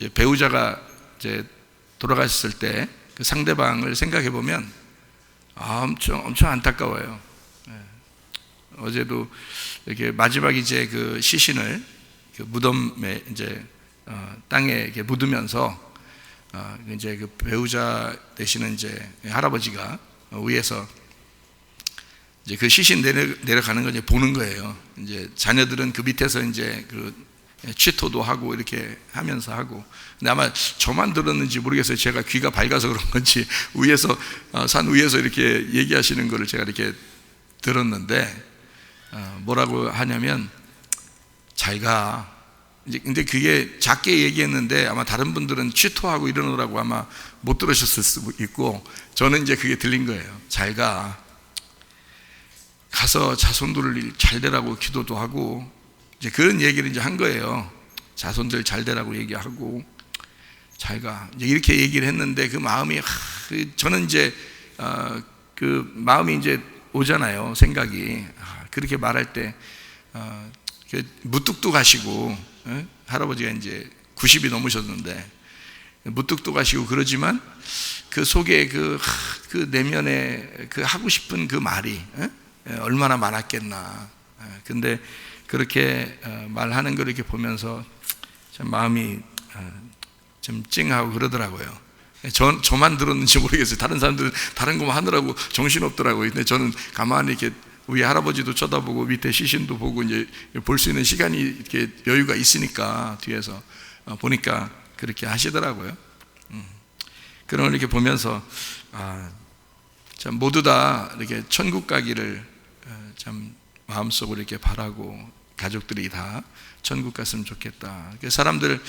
배우자가 이제 돌아가셨을 때 그 상대방을 생각해 보면 엄청 안타까워요. 어제도 이렇게 마지막 이제 그 시신을 그 무덤에 이제 땅에 이렇게 묻으면서 이제 그 배우자 되시는 이제 할아버지가 위에서 이제 그 시신 내려가는 걸 이제 보는 거예요. 이제 자녀들은 그 밑에서 이제 그 취토도 하고 이렇게 하면서 하고. 근데 아마 저만 들었는지 모르겠어요. 제가 귀가 밝아서 그런 건지 위에서 산 위에서 이렇게 얘기하시는 거를 제가 이렇게 들었는데 뭐라고 하냐면 잘 가. 이제 근데 그게 작게 얘기했는데 아마 다른 분들은 취토하고 이러느라고 아마 못 들으셨을 수도 있고 저는 이제 그게 들린 거예요. 잘 가. 가서 자손들을 잘 되라고 기도도 하고 이제 그런 얘기를 이제 한 거예요. 자손들 잘 되라고 얘기하고 잘 가. 이제 이렇게 얘기를 했는데 그 마음이 저는 이제 그 마음이 이제 오잖아요. 생각이 그렇게 말할 때 무뚝뚝하시고 할아버지가 이제 90이 넘으셨는데 무뚝뚝하시고 그러지만 그 속에 그 내면에 그 하고 싶은 그 말이 얼마나 많았겠나. 근데 그렇게 말하는 걸 이렇게 보면서 참 마음이 좀 찡하고 그러더라고요. 저만 들었는지 모르겠어요. 다른 사람들은 다른 것만 하느라고 정신없더라고요. 근데 저는 가만히 이렇게 우리 할아버지도 쳐다보고 밑에 시신도 보고 이제 볼 수 있는 시간이 이렇게 여유가 있으니까 뒤에서 보니까 그렇게 하시더라고요. 그런 걸 이렇게 보면서 참 모두 다 이렇게 천국 가기를 참 마음속으로 이렇게 바라고 가족들이 다 천국 갔으면 좋겠다. 사람들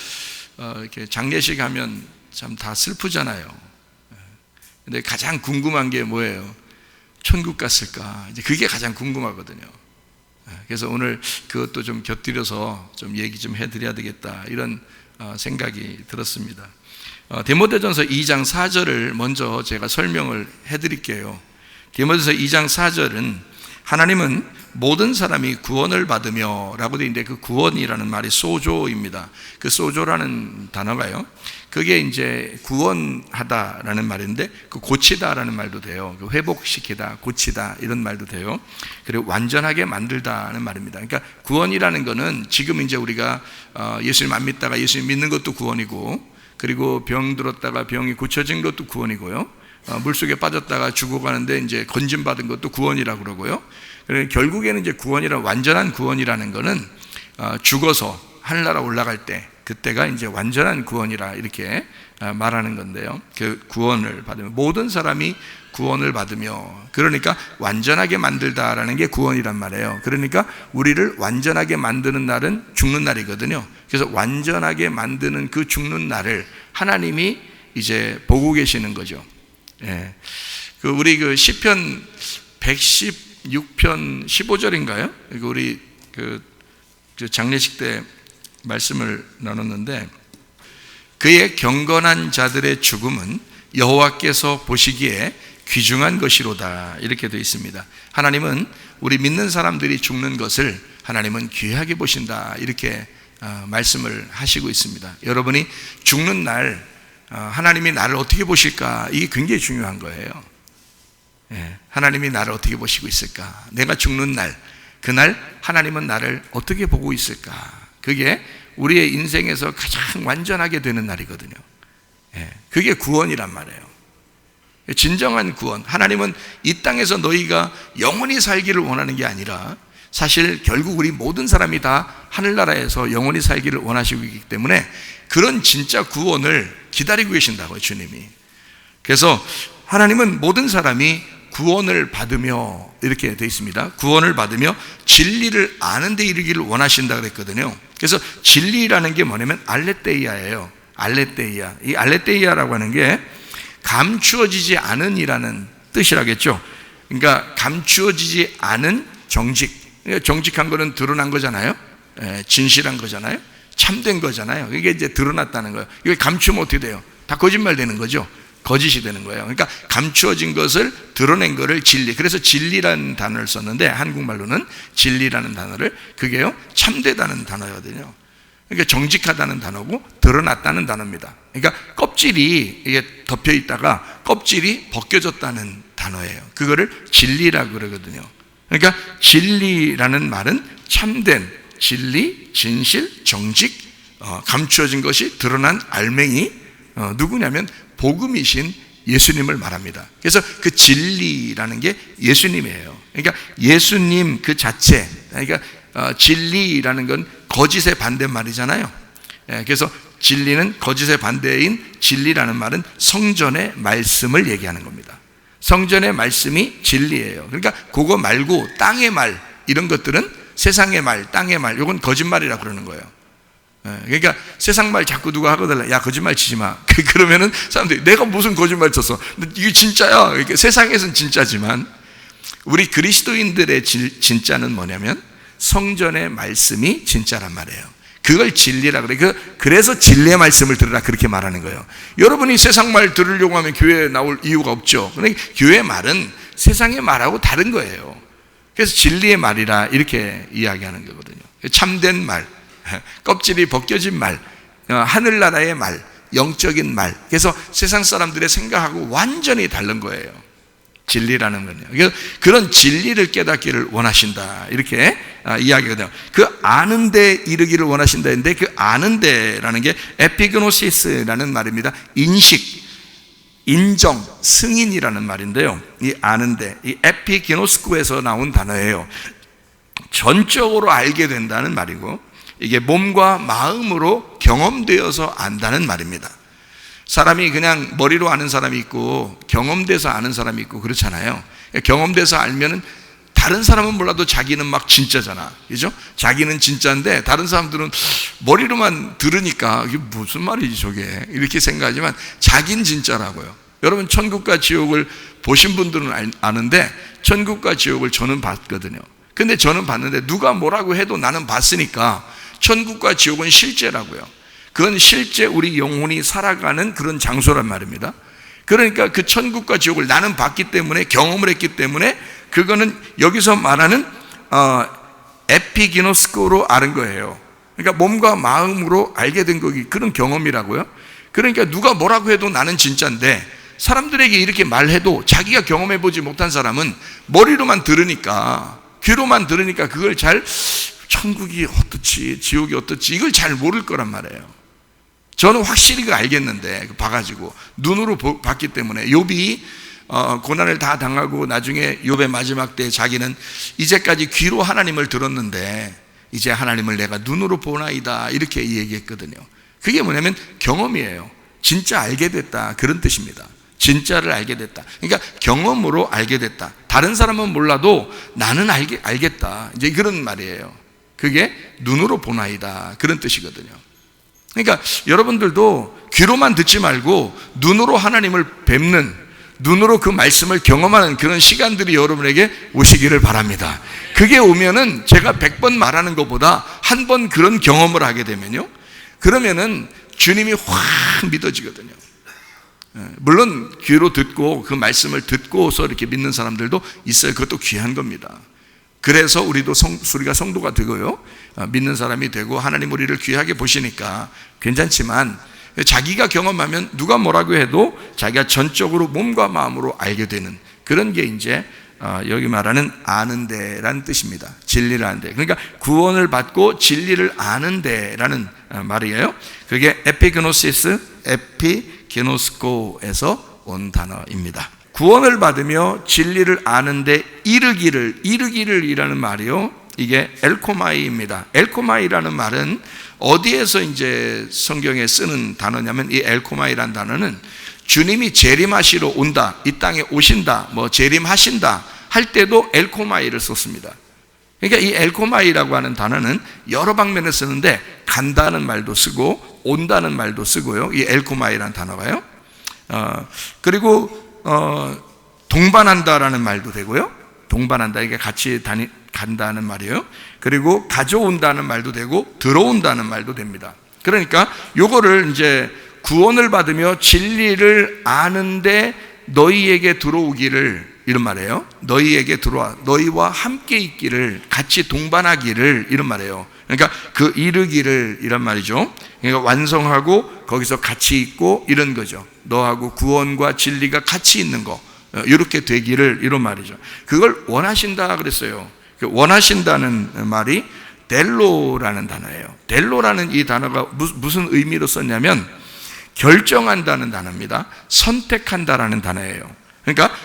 이렇게 장례식 하면 참 다 슬프잖아요. 근데 가장 궁금한 게 뭐예요? 천국 갔을까? 이제 그게 가장 궁금하거든요. 그래서 오늘 그것도 좀 곁들여서 좀 얘기 좀 해드려야 되겠다 이런 생각이 들었습니다. 디모데전서 2장 4절을 먼저 제가 설명을 해드릴게요. 디모데전서 2장 4절은 하나님은 모든 사람이 구원을 받으며 라고 되어 있는데 그 구원이라는 말이 소조입니다. 그 소조라는 단어가요. 그게 이제 구원하다라는 말인데 그 고치다라는 말도 돼요. 그 회복시키다, 고치다 이런 말도 돼요. 그리고 완전하게 만들다는 말입니다. 그러니까 구원이라는 거는 지금 이제 우리가 예수님 안 믿다가 예수님 믿는 것도 구원이고 그리고 병 들었다가 병이 고쳐진 것도 구원이고요. 물속에 빠졌다가 죽어가는데 이제 건짐받은 것도 구원이라고 그러고요. 결국에는 이제 완전한 구원이라는 거는 죽어서 하늘나라 올라갈 때 그때가 이제 완전한 구원이라 이렇게 말하는 건데요. 그 구원을 받으며 모든 사람이 구원을 받으며 그러니까 완전하게 만들다라는 게 구원이란 말이에요. 그러니까 우리를 완전하게 만드는 날은 죽는 날이거든요. 그래서 완전하게 만드는 그 죽는 날을 하나님이 이제 보고 계시는 거죠. 예. 우리 그 시편 116편 15절인가요? 우리 그 장례식 때 말씀을 나눴는데 그의 경건한 자들의 죽음은 여호와께서 보시기에 귀중한 것이로다 이렇게 되어 있습니다. 하나님은 우리 믿는 사람들이 죽는 것을 하나님은 귀하게 보신다 이렇게 말씀을 하시고 있습니다. 여러분이 죽는 날 하나님이 나를 어떻게 보실까 이게 굉장히 중요한 거예요. 하나님이 나를 어떻게 보시고 있을까? 내가 죽는 날 그날 하나님은 나를 어떻게 보고 있을까? 그게 우리의 인생에서 가장 완전하게 되는 날이거든요. 그게 구원이란 말이에요. 진정한 구원. 하나님은 이 땅에서 너희가 영원히 살기를 원하는 게 아니라 사실 결국 우리 모든 사람이 다 하늘나라에서 영원히 살기를 원하시고 있기 때문에 그런 진짜 구원을 기다리고 계신다고요, 주님이. 그래서 하나님은 모든 사람이 구원을 받으며 이렇게 되어 있습니다. 구원을 받으며 진리를 아는 데 이르기를 원하신다 그랬거든요. 그래서 진리라는 게 뭐냐면 알레테이아예요. 알레테이아. 이 알레테이아라고 하는 게 감추어지지 않은 이라는 뜻이라겠죠. 그러니까 감추어지지 않은 정직. 정직한 거는 드러난 거잖아요. 진실한 거잖아요. 참된 거잖아요. 이게 이제 드러났다는 거예요. 이걸 감추면 어떻게 돼요? 다 거짓말 되는 거죠. 거짓이 되는 거예요. 그러니까 감추어진 것을 드러낸 거를 진리. 그래서 진리라는 단어를 썼는데 한국말로는 진리라는 단어를 그게요 참되다는 단어거든요. 그러니까 정직하다는 단어고 드러났다는 단어입니다. 그러니까 껍질이 이게 덮여 있다가 껍질이 벗겨졌다는 단어예요. 그거를 진리라고 그러거든요. 그러니까 진리라는 말은 참된 진리, 진실, 정직, 감추어진 것이 드러난 알맹이, 누구냐면 복음이신 예수님을 말합니다. 그래서 그 진리라는 게 예수님이에요. 그러니까 예수님 그 자체, 그러니까 진리라는 건 거짓의 반대말이잖아요. 그래서 진리는 거짓의 반대인 진리라는 말은 성전의 말씀을 얘기하는 겁니다. 성전의 말씀이 진리예요. 그러니까 그거 말고 땅의 말, 이런 것들은 세상의 말, 땅의 말, 이건 거짓말이라고 그러는 거예요. 그러니까 세상 말 자꾸 누가 하거든, 야 거짓말 치지 마. 그러면은 사람들이 내가 무슨 거짓말 쳤어? 이게 진짜야. 그러니까 세상에서는 진짜지만 우리 그리스도인들의 진짜는 뭐냐면 성전의 말씀이 진짜란 말이에요. 그걸 진리라 그래. 그래서 진리의 말씀을 들으라 그렇게 말하는 거예요. 여러분이 세상 말 들으려고 하면 교회에 나올 이유가 없죠. 그러니까 교회 말은 세상의 말하고 다른 거예요. 그래서 진리의 말이라 이렇게 이야기하는 거거든요. 참된 말, 껍질이 벗겨진 말, 하늘나라의 말, 영적인 말. 그래서 세상 사람들의 생각하고 완전히 다른 거예요. 진리라는 건요. 그런 진리를 깨닫기를 원하신다 이렇게 이야기가 돼요. 그 아는 데 이르기를 원하신다 했는데 그 아는 데라는 게 에피그노시스라는 말입니다. 인식, 인정, 승인이라는 말인데요. 이 아는 데, 이 에피기노스코에서 나온 단어예요. 전적으로 알게 된다는 말이고 이게 몸과 마음으로 경험되어서 안다는 말입니다. 사람이 그냥 머리로 아는 사람이 있고 경험돼서 아는 사람이 있고 그렇잖아요. 경험돼서 알면은 다른 사람은 몰라도 자기는 막 진짜잖아. 그죠? 자기는 진짜인데 다른 사람들은 머리로만 들으니까 이게 무슨 말이지 저게 이렇게 생각하지만 자기는 진짜라고요. 여러분 천국과 지옥을 보신 분들은 아는데 천국과 지옥을 저는 봤거든요. 근데 저는 봤는데 누가 뭐라고 해도 나는 봤으니까 천국과 지옥은 실제라고요. 그건 실제 우리 영혼이 살아가는 그런 장소란 말입니다. 그러니까 그 천국과 지옥을 나는 봤기 때문에 경험을 했기 때문에 그거는 여기서 말하는 에피기노스코로 아는 거예요. 그러니까 몸과 마음으로 알게 된 거기 그런 경험이라고요. 그러니까 누가 뭐라고 해도 나는 진짜인데 사람들에게 이렇게 말해도 자기가 경험해보지 못한 사람은 머리로만 들으니까 귀로만 들으니까 그걸 잘 천국이 어떻지 지옥이 어떻지 이걸 잘 모를 거란 말이에요. 저는 확실히 그걸 알겠는데 봐가지고 눈으로 봤기 때문에 욥이 고난을 다 당하고 나중에 욥의 마지막 때 자기는 이제까지 귀로 하나님을 들었는데 이제 하나님을 내가 눈으로 보나이다 이렇게 얘기했거든요. 그게 뭐냐면 경험이에요. 진짜 알게 됐다 그런 뜻입니다. 진짜를 알게 됐다. 그러니까 경험으로 알게 됐다. 다른 사람은 몰라도 나는 알겠다 이제 그런 말이에요. 그게 눈으로 보나이다 그런 뜻이거든요. 그러니까 여러분들도 귀로만 듣지 말고 눈으로 하나님을 뵙는, 눈으로 그 말씀을 경험하는 그런 시간들이 여러분에게 오시기를 바랍니다. 그게 오면은 제가 100번 말하는 것보다 한 번 그런 경험을 하게 되면요, 그러면은 주님이 확 믿어지거든요. 물론 귀로 듣고 그 말씀을 듣고서 이렇게 믿는 사람들도 있어요. 그것도 귀한 겁니다. 그래서 우리도 우리가 성도가 되고요, 믿는 사람이 되고 하나님 우리를 귀하게 보시니까 괜찮지만 자기가 경험하면 누가 뭐라고 해도 자기가 전적으로 몸과 마음으로 알게 되는 그런 게 이제 여기 말하는 아는데라는 뜻입니다. 진리를 아는데, 그러니까 구원을 받고 진리를 아는데라는 말이에요. 그게 에피게노스코에서 온 단어입니다. 구원을 받으며 진리를 아는데 이르기를이라는 말이요, 이게 엘코마이입니다. 엘코마이라는 말은 어디에서 이제 성경에 쓰는 단어냐면, 이 엘코마이라는 단어는 주님이 재림하시러 온다, 이 땅에 오신다, 뭐 재림하신다 할 때도 엘코마이를 썼습니다. 그러니까 이 엘코마이라고 하는 단어는 여러 방면에 쓰는데 간다는 말도 쓰고 온다는 말도 쓰고요, 이 엘코마이라는 단어가요. 그리고 동반한다라는 말도 되고요, 동반한다, 이게 같이 간다는 말이에요. 그리고 가져온다는 말도 되고 들어온다는 말도 됩니다. 그러니까 요거를 이제 구원을 받으며 진리를 아는데 너희에게 들어오기를, 이런 말이에요. 너희에게 들어와, 너희와 함께 있기를, 같이 동반하기를, 이런 말이에요. 그러니까 그 이르기를 이란 말이죠. 그러니까 완성하고 거기서 같이 있고 이런 거죠. 너하고 구원과 진리가 같이 있는 거, 이렇게 되기를, 이런 말이죠. 그걸 원하신다 그랬어요. 원하신다는 말이 델로라는 단어예요. 델로라는 이 단어가 무슨 의미로 썼냐면 결정한다는 단어입니다. 선택한다라는 단어예요. 그러니까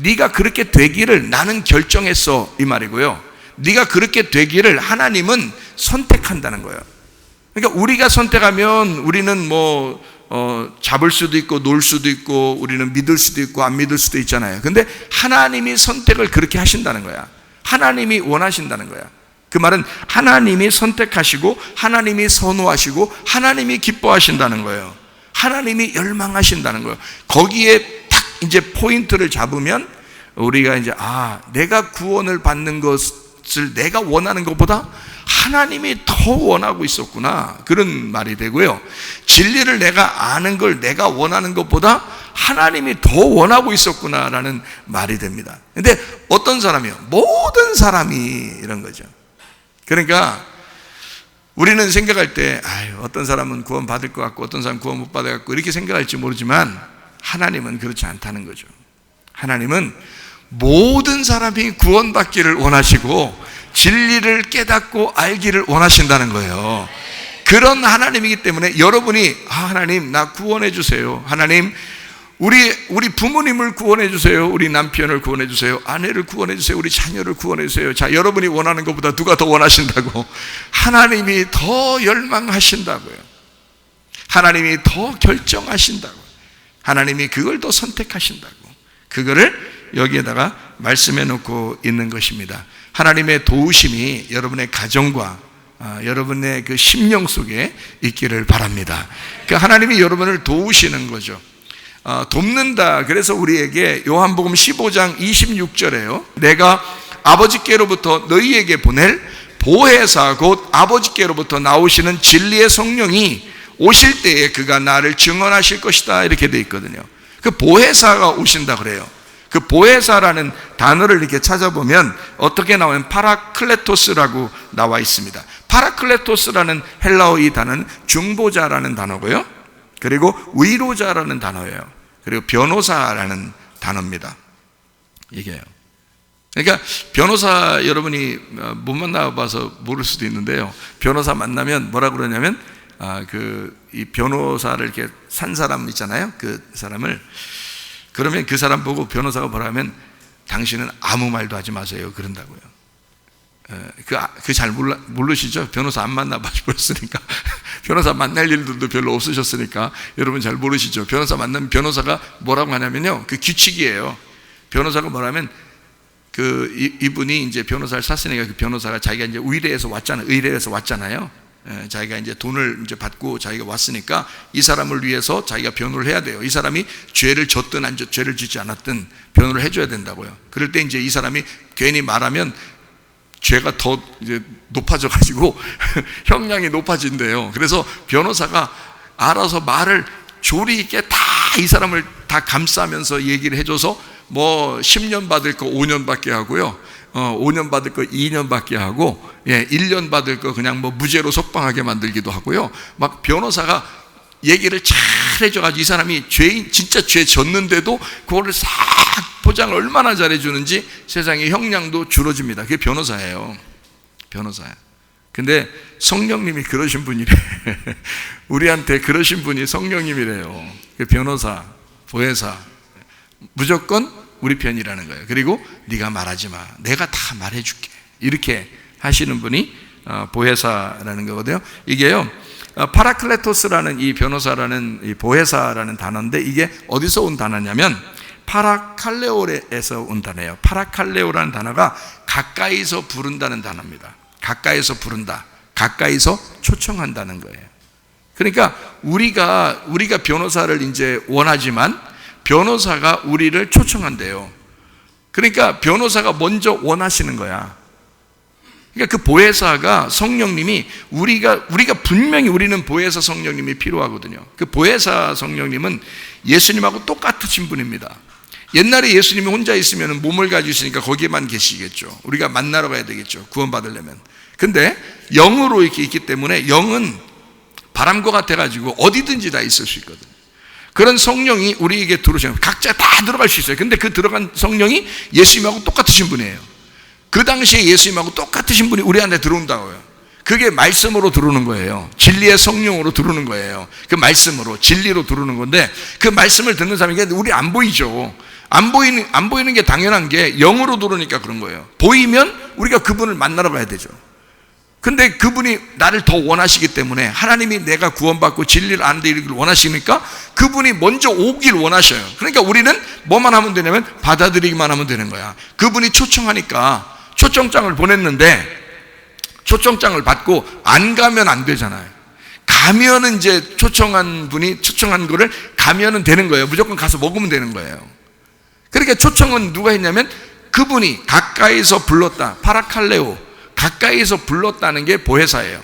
네가 그렇게 되기를 나는 결정했어, 이 말이고요. 네가 그렇게 되기를 하나님은 선택한다는 거예요. 그러니까 우리가 선택하면 우리는 잡을 수도 있고 놀 수도 있고 우리는 믿을 수도 있고 안 믿을 수도 있잖아요. 근데 하나님이 선택을 그렇게 하신다는 거야. 하나님이 원하신다는 거야. 그 말은 하나님이 선택하시고 하나님이 선호하시고 하나님이 기뻐하신다는 거예요. 하나님이 열망하신다는 거예요. 거기에 딱 이제 포인트를 잡으면 우리가 이제 내가 구원을 받는 것을 내가 원하는 것보다 하나님이 더 원하고 있었구나, 그런 말이 되고요. 진리를 내가 아는 걸 내가 원하는 것보다 하나님이 더 원하고 있었구나라는 말이 됩니다. 근데 어떤 사람이요? 모든 사람이 이런 거죠. 그러니까 우리는 생각할 때 어떤 사람은 구원 받을 것 같고 어떤 사람은 구원 못 받을 것 같고 이렇게 생각할지 모르지만 하나님은 그렇지 않다는 거죠. 하나님은 모든 사람이 구원받기를 원하시고 진리를 깨닫고 알기를 원하신다는 거예요. 그런 하나님이기 때문에 여러분이 하나님 나 구원해 주세요, 하나님 우리 부모님을 구원해 주세요, 우리 남편을 구원해 주세요, 아내를 구원해 주세요, 우리 자녀를 구원해 주세요. 자, 여러분이 원하는 것보다 누가 더 원하신다고? 하나님이 더 열망하신다고요. 하나님이 더 결정하신다고. 하나님이 그걸 더 선택하신다고. 그거를 여기에다가 말씀해 놓고 있는 것입니다. 하나님의 도우심이 여러분의 가정과 여러분의 그 심령 속에 있기를 바랍니다. 그 하나님이 여러분을 도우시는 거죠. 돕는다. 그래서 우리에게 요한복음 15장 26절에요. 내가 아버지께로부터 너희에게 보낼 보혜사 곧 아버지께로부터 나오시는 진리의 성령이 오실 때에 그가 나를 증언하실 것이다, 이렇게 돼 있거든요. 그 보혜사가 오신다 그래요. 그 보혜사라는 단어를 이렇게 찾아보면 어떻게 나오면 파라클레토스라고 나와 있습니다. 파라클레토스라는 헬라어 이 단어는 중보자라는 단어고요. 그리고 위로자라는 단어예요. 그리고 변호사라는 단어입니다. 이게요. 그러니까 변호사 여러분이 못 만나봐서 모를 수도 있는데요. 변호사 만나면 뭐라 그러냐면 이 변호사를 이렇게 산 사람 있잖아요. 그 사람을 그러면 그 사람 보고 변호사가 뭐라 하면 당신은 아무 말도 하지 마세요, 그런다고요. 잘 모르시죠? 변호사 안 만나보셨으니까. 변호사 만날 일들도 별로 없으셨으니까 여러분 잘 모르시죠? 변호사 만나면 변호사가 뭐라고 하냐면요, 그 규칙이에요. 변호사가 뭐라면 이분이 이제 변호사를 샀으니까 그 변호사가 자기가 이제 의뢰해서 왔잖아요. 자기가 이제 돈을 이제 받고 자기가 왔으니까 이 사람을 위해서 자기가 변호를 해야 돼요. 이 사람이 죄를 졌든 죄를 짓지 않았든 변호를 해줘야 된다고요. 그럴 때 이제 이 사람이 괜히 말하면 죄가 더 이제 높아져 가지고 형량이 높아진대요. 그래서 변호사가 알아서 말을 조리 있게 다 이 사람을 다 감싸면서 얘기를 해줘서 10년 받을 거 5년밖에 하고요, 5년 받을 거 2년밖에 하고, 1년 받을 거 그냥 무죄로 석방하게 만들기도 하고요. 막 변호사가 얘기를 잘 해줘가지고 이 사람이 진짜 죄 졌는데도 그거를 싹 포장을 얼마나 잘해주는지 세상에 형량도 줄어집니다. 그게 변호사예요. 변호사야. 근데 성령님이 그러신 분이래. 우리한테 그러신 분이 성령님이래요. 그 변호사, 보혜사, 무조건 우리 편이라는 거예요. 그리고 네가 말하지 마, 내가 다 말해줄게, 이렇게 하시는 분이 보혜사라는 거거든요. 이게요, 파라클레토스라는 이 변호사라는 이 보혜사라는 단어인데 이게 어디서 온 단어냐면 파라칼레오에서 온 단어예요. 파라칼레오라는 단어가 가까이서 부른다는 단어입니다. 가까이서 부른다, 가까이서 초청한다는 거예요. 그러니까 우리가 변호사를 이제 원하지만 변호사가 우리를 초청한대요. 그러니까 변호사가 먼저 원하시는 거야. 그러니까 그 보혜사가 성령님이 우리가 분명히 우리는 보혜사 성령님이 필요하거든요. 그 보혜사 성령님은 예수님하고 똑같으신 분입니다. 옛날에 예수님이 혼자 있으면 몸을 가지고 있으니까 거기에만 계시겠죠. 우리가 만나러 가야 되겠죠, 구원받으려면. 근데 영으로 이렇게 있기 때문에 영은 바람과 같아가지고 어디든지 다 있을 수 있거든. 그런 성령이 우리에게 들어오시면 각자 다 들어갈 수 있어요. 근데 그 들어간 성령이 예수님하고 똑같으신 분이에요. 그 당시에 예수님하고 똑같으신 분이 우리 안에 들어온다고요. 그게 말씀으로 들어오는 거예요. 진리의 성령으로 들어오는 거예요. 그 말씀으로, 진리로 들어오는 건데, 그 말씀을 듣는 사람이 우리 안 보이죠. 안 보이는 게 당연한 게 영으로 들어오니까 그런 거예요. 보이면 우리가 그분을 만나러 가야 되죠. 근데 그분이 나를 더 원하시기 때문에, 하나님이 내가 구원받고 진리를 아는 데 이르기를 원하시니까 그분이 먼저 오길 원하셔요. 그러니까 우리는 뭐만 하면 되냐면 받아들이기만 하면 되는 거야. 그분이 초청하니까 초청장을 보냈는데 초청장을 받고 안 가면 안 되잖아요. 가면은 이제 초청한 분이 초청한 거를 가면은 되는 거예요. 무조건 가서 먹으면 되는 거예요. 그러니까 초청은 누가 했냐면 그분이 가까이서 불렀다. 파라칼레오, 가까이서 불렀다는 게 보혜사예요.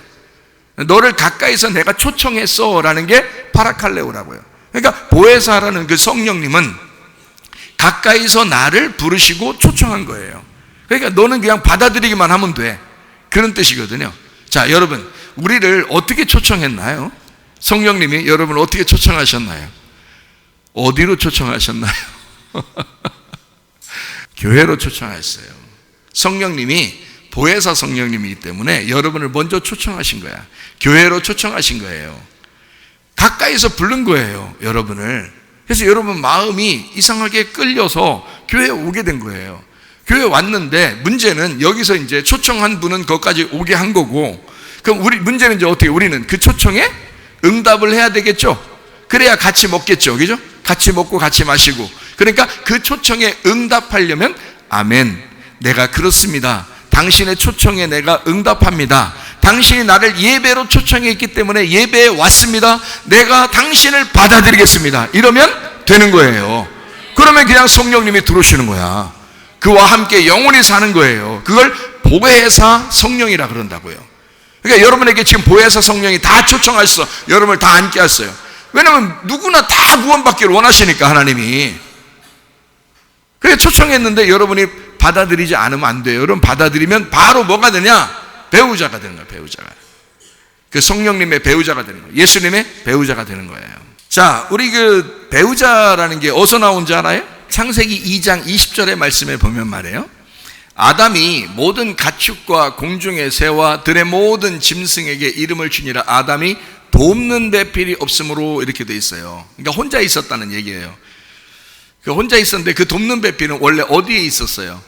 너를 가까이서 내가 초청했어 라는 게 파라칼레오라고요. 그러니까 보혜사라는 그 성령님은 가까이서 나를 부르시고 초청한 거예요. 그러니까 너는 그냥 받아들이기만 하면 돼, 그런 뜻이거든요. 자, 여러분, 우리를 어떻게 초청했나요? 성령님이 여러분을 어떻게 초청하셨나요? 어디로 초청하셨나요? 교회로 초청하셨어요. 성령님이 보혜사 성령님이기 때문에 여러분을 먼저 초청하신 거야. 교회로 초청하신 거예요. 가까이서 부른 거예요, 여러분을. 그래서 여러분 마음이 이상하게 끌려서 교회에 오게 된 거예요. 교회에 왔는데 문제는 여기서 이제 초청한 분은 거기까지 오게 한 거고, 그럼 문제는 이제 어떻게, 우리는 그 초청에 응답을 해야 되겠죠. 그래야 같이 먹겠죠, 그죠? 같이 먹고 같이 마시고. 그러니까 그 초청에 응답하려면 아멘, 내가 그렇습니다, 당신의 초청에 내가 응답합니다, 당신이 나를 예배로 초청해 있기 때문에 예배에 왔습니다, 내가 당신을 받아들이겠습니다, 이러면 되는 거예요. 그러면 그냥 성령님이 들어오시는 거야. 그와 함께 영원히 사는 거예요. 그걸 보혜사 성령이라 그런다고요. 그러니까 여러분에게 지금 보혜사 성령이 다 초청하셨어. 여러분을 다 앉게 했어요. 왜냐면 누구나 다 구원받기를 원하시니까, 하나님이. 그래서 초청했는데 여러분이 받아들이지 않으면 안 돼요. 여러분 받아들이면 바로 뭐가 되냐? 배우자가 되는 거예요. 배우자가. 그 성령님의 배우자가 되는 거예요. 예수님의 배우자가 되는 거예요. 자, 우리 그 배우자라는 게 어디서 나온지 알아요? 창세기 2장 20절의 말씀에 보면 말이에요, 아담이 모든 가축과 공중의 새와 들의 모든 짐승에게 이름을 주니라. 아담이 돕는 배필이 없으므로, 이렇게 돼 있어요. 그러니까 혼자 있었다는 얘기예요. 그 혼자 있었는데 그 돕는 배필은 원래 어디에 있었어요?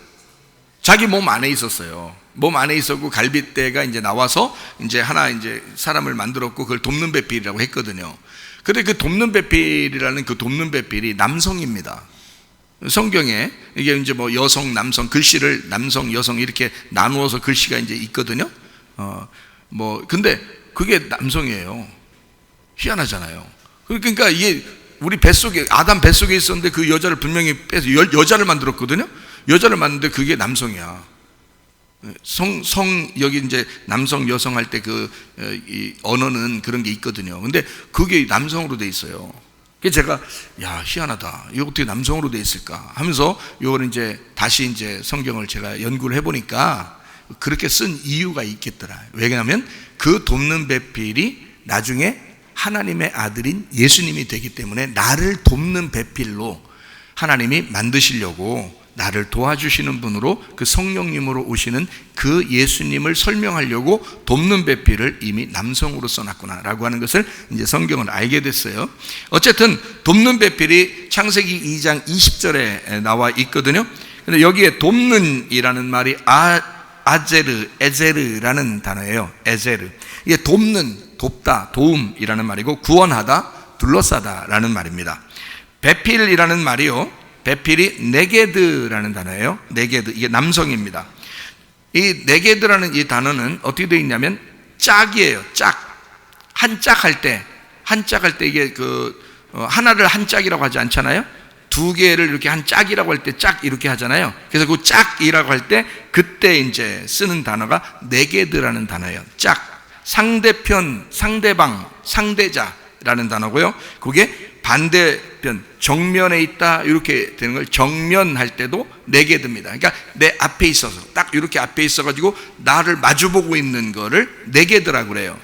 자기 몸 안에 있었어요. 몸 안에 있었고 갈빗대가 이제 나와서 이제 하나 이제 사람을 만들었고 그걸 돕는 배필이라고 했거든요. 근데 그 돕는 배필이라는 그 돕는 배필이 남성입니다. 성경에 이게 이제 뭐 여성, 남성, 글씨를 남성, 여성 이렇게 나누어서 글씨가 이제 있거든요. 근데 그게 남성이에요. 희한하잖아요. 그러니까 이게 우리 뱃속에, 아담 뱃속에 있었는데 그 여자를 분명히 빼서 여자를 만들었거든요. 여자를 만드는데 그게 남성이야. 여기 이제 남성, 여성 할 때 이 언어는 그런 게 있거든요. 근데 그게 남성으로 돼 있어요. 그래서 제가, 야, 희한하다, 이거 어떻게 남성으로 돼 있을까 하면서 요거는 이제 다시 이제 성경을 제가 연구를 해보니까 그렇게 쓴 이유가 있겠더라. 왜냐하면 그 돕는 배필이 나중에 하나님의 아들인 예수님이 되기 때문에 나를 돕는 배필로 하나님이 만드시려고 나를 도와주시는 분으로 그 성령님으로 오시는 그 예수님을 설명하려고 돕는 배필을 이미 남성으로 써놨구나 라고 하는 것을 이제 성경을 알게 됐어요. 어쨌든 돕는 배필이 창세기 2장 20절에 나와 있거든요. 근데 여기에 돕는이라는 말이 에제르라는 단어예요. 에제르. 이게 돕는, 돕다, 도움이라는 말이고 구원하다, 둘러싸다 라는 말입니다. 배필이라는 말이요, 배필이 네게드라는 단어예요. 네게드, 이게 남성입니다. 이 네게드라는 이 단어는 어떻게 되어 있냐면 짝이에요. 짝. 한 짝 할 때 이게 하나를 한 짝이라고 하지 않잖아요. 두 개를 이렇게 한 짝이라고 할 때 짝 이렇게 하잖아요. 그래서 그 짝이라고 할 때 그때 이제 쓰는 단어가 네게드라는 단어예요. 짝. 상대편, 상대방, 상대자, 라는 단어고요. 그게 반대편, 정면에 있다 이렇게 되는 걸 정면할 때도 네게드입니다. 그러니까 내 앞에 있어서 딱 이렇게 앞에 있어가지고 나를 마주보고 있는 거를 네게드라고 그래요.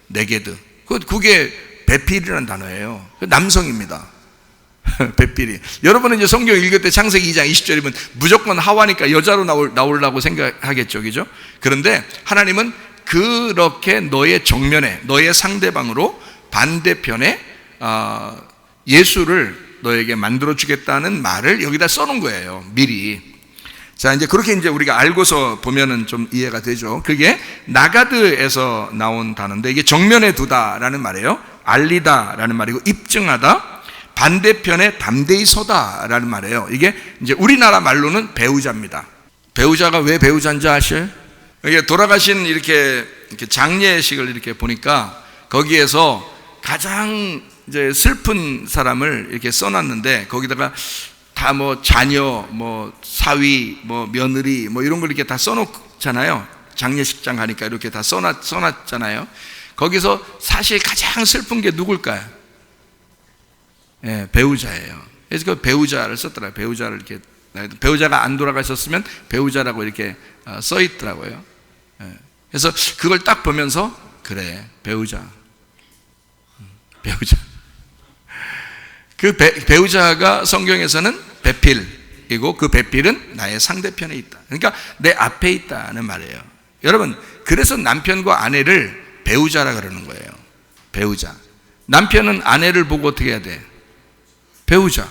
네게드. 그게 베필이라는 단어예요. 남성입니다. 베필이. 여러분은 이제 성경 읽을 때 창세기 2장 20절이면 무조건 하와니까 여자로 나오려고 생각하겠죠, 그죠? 그런데 하나님은 그렇게 너의 정면에, 너의 상대방으로 반대편에 예수를 너에게 만들어 주겠다는 말을 여기다 써놓은 거예요, 미리. 자, 이제 그렇게 이제 우리가 알고서 보면은 좀 이해가 되죠. 그게 나가드에서 나온 단어인데 이게 정면에 두다라는 말이에요. 알리다라는 말이고 입증하다, 반대편에 담대히 서다라는 말이에요. 이게 이제 우리나라 말로는 배우자입니다. 배우자가 왜 배우자인지 아셔요? 이게 돌아가신 이렇게 장례식을 이렇게 보니까 거기에서 가장 이제 슬픈 사람을 이렇게 써놨는데 거기다가 다 뭐 자녀, 뭐 사위, 뭐 며느리, 뭐 이런 걸 이렇게 다 써놓잖아요. 장례식장 가니까 이렇게 다 써놨잖아요. 거기서 사실 가장 슬픈 게 누굴까요? 예, 배우자예요. 그래서 그 배우자를 썼더라고요. 배우자를 이렇게, 배우자가 안 돌아가셨으면 배우자라고 이렇게 써 있더라고요. 예. 그래서 그걸 딱 보면서 그래, 배우자. 그 배우자가 성경에서는 배필이고 그 배필은 나의 상대편에 있다. 그러니까 내 앞에 있다는 말이에요. 여러분, 그래서 남편과 아내를 배우자라 그러는 거예요. 배우자. 남편은 아내를 보고 어떻게 해야 돼? 배우자.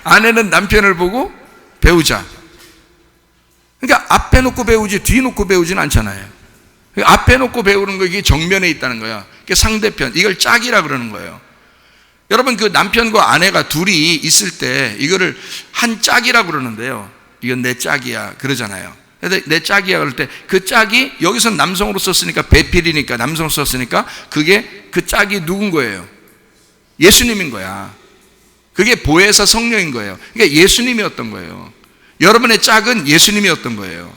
아내는 남편을 보고 배우자. 그러니까 앞에 놓고 배우지 뒤 놓고 배우지는 않잖아요. 앞에 놓고 배우는 거, 이게 정면에 있다는 거야. 이게 상대편, 이걸 짝이라 그러는 거예요. 여러분, 그 남편과 아내가 둘이 있을 때 이거를 한 짝이라 그러는데요. 이건 내 짝이야 그러잖아요. 그래서 내 짝이야 그럴 때 그 짝이 여기서 남성으로 썼으니까 배필이니까 남성으로 썼으니까 그게 그 짝이 누군 거예요? 예수님인 거야. 그게 보혜사 성령인 거예요. 그러니까 예수님이었던 거예요. 여러분의 짝은 예수님이었던 거예요.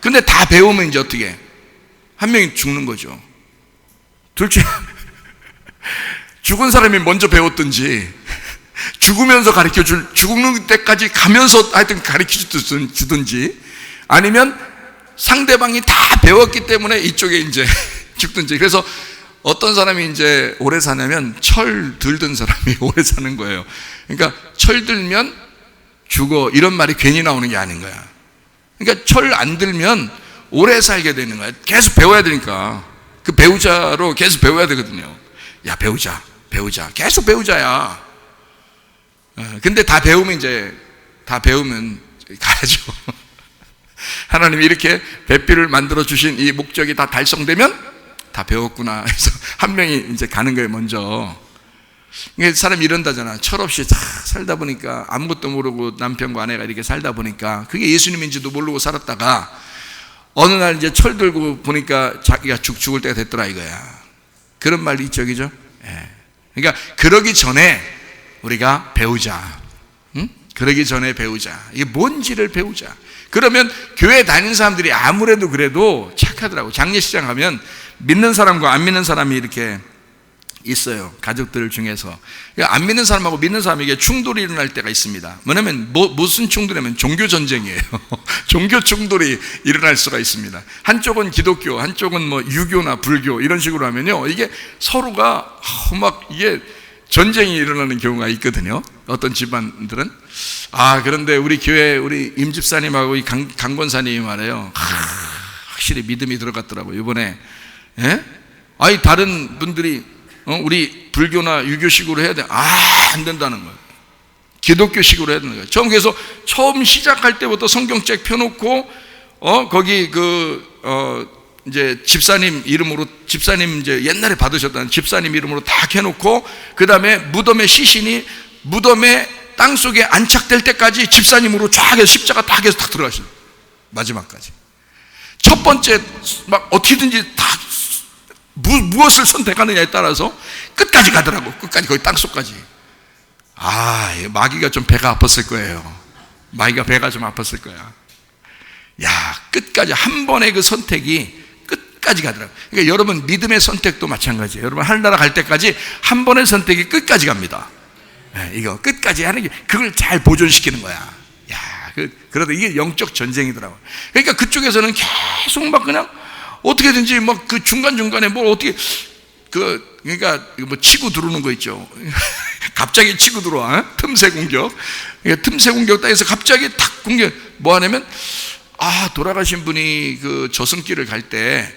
근데 다 배우면 이제 어떻게? 한 명이 죽는 거죠. 둘 중에 죽은 사람이 먼저 배웠든지 죽으면서 죽는 때까지 가면서 하여튼 가르쳐 주든지 아니면 상대방이 다 배웠기 때문에 이쪽에 이제 죽든지. 그래서 어떤 사람이 이제 오래 사냐면 철 들던 사람이 오래 사는 거예요. 그러니까 철 들면 죽어 이런 말이 괜히 나오는 게 아닌 거야. 그러니까 철 안 들면 오래 살게 되는 거야. 계속 배워야 되니까. 그 배우자로 계속 배워야 되거든요. 야, 배우자 계속 배우자야. 근데 다 배우면 가야죠. 하나님이 이렇게 배필을 만들어 주신 이 목적이 다 달성되면 다 배웠구나 해서 한 명이 이제 가는 거예요, 먼저. 사람이 이런다잖아. 철없이 살다 보니까 아무것도 모르고 남편과 아내가 이렇게 살다 보니까 그게 예수님인지도 모르고 살았다가 어느 날 이제 철 들고 보니까 자기가 죽을 때가 됐더라 이거야. 그런 말이 있죠, 그죠? 예. 그러니까 그러기 전에 우리가 배우자. 응? 그러기 전에 배우자. 이게 뭔지를 배우자. 그러면 교회 다니는 사람들이 아무래도 그래도 착하더라고. 장례식장 가면 믿는 사람과 안 믿는 사람이 이렇게 있어요. 가족들 중에서. 안 믿는 사람하고 믿는 사람에게 충돌이 일어날 때가 있습니다. 뭐냐면 무슨 충돌이냐면 종교 전쟁이에요. 종교 충돌이 일어날 수가 있습니다. 한쪽은 기독교, 한쪽은 뭐 유교나 불교 이런 식으로 하면요, 이게 서로가 막 이게 전쟁이 일어나는 경우가 있거든요. 어떤 집안들은. 그런데 우리 교회 우리 임 집사님하고 이 강 권사님이 말해요. 확실히 믿음이 들어갔더라고요, 이번에. 예? 다른 분들이 우리 불교나 유교식으로 해야 돼. 안 된다는 거예요. 기독교식으로 해야 되는 거예요. 그래서 처음 시작할 때부터 성경책 펴놓고, 거기 이제 집사님 이름으로, 집사님 이제 옛날에 받으셨다는 집사님 이름으로 다 해놓고, 그 다음에 무덤의 시신이 무덤의 땅 속에 안착될 때까지 집사님으로 쫙 해서 십자가 딱 해서 딱 들어가시죠. 마지막까지. 첫 번째, 막 어떻게든지 다 무엇을 선택하느냐에 따라서 끝까지 가더라고. 끝까지 거기 땅속까지. 마귀가 좀 배가 아팠을 거예요. 마귀가 배가 좀 아팠을 거야. 야, 끝까지 한 번의 그 선택이 끝까지 가더라고요. 그러니까 여러분 믿음의 선택도 마찬가지예요. 여러분 하늘나라 갈 때까지 한 번의 선택이 끝까지 갑니다. 이거 끝까지 하는 게 그걸 잘 보존시키는 거야. 야, 그러다 이게 영적 전쟁이더라고요. 그러니까 그쪽에서는 계속 막 그냥 어떻게든지 막 그 중간중간에 뭘 어떻게 그러니까 뭐 치고 들어오는 거 있죠. 갑자기 치고 들어와. 틈새 공격. 그러니까 틈새 공격 따위에서 갑자기 탁 공격. 뭐 하냐면 돌아가신 분이 그 저승길을 갈 때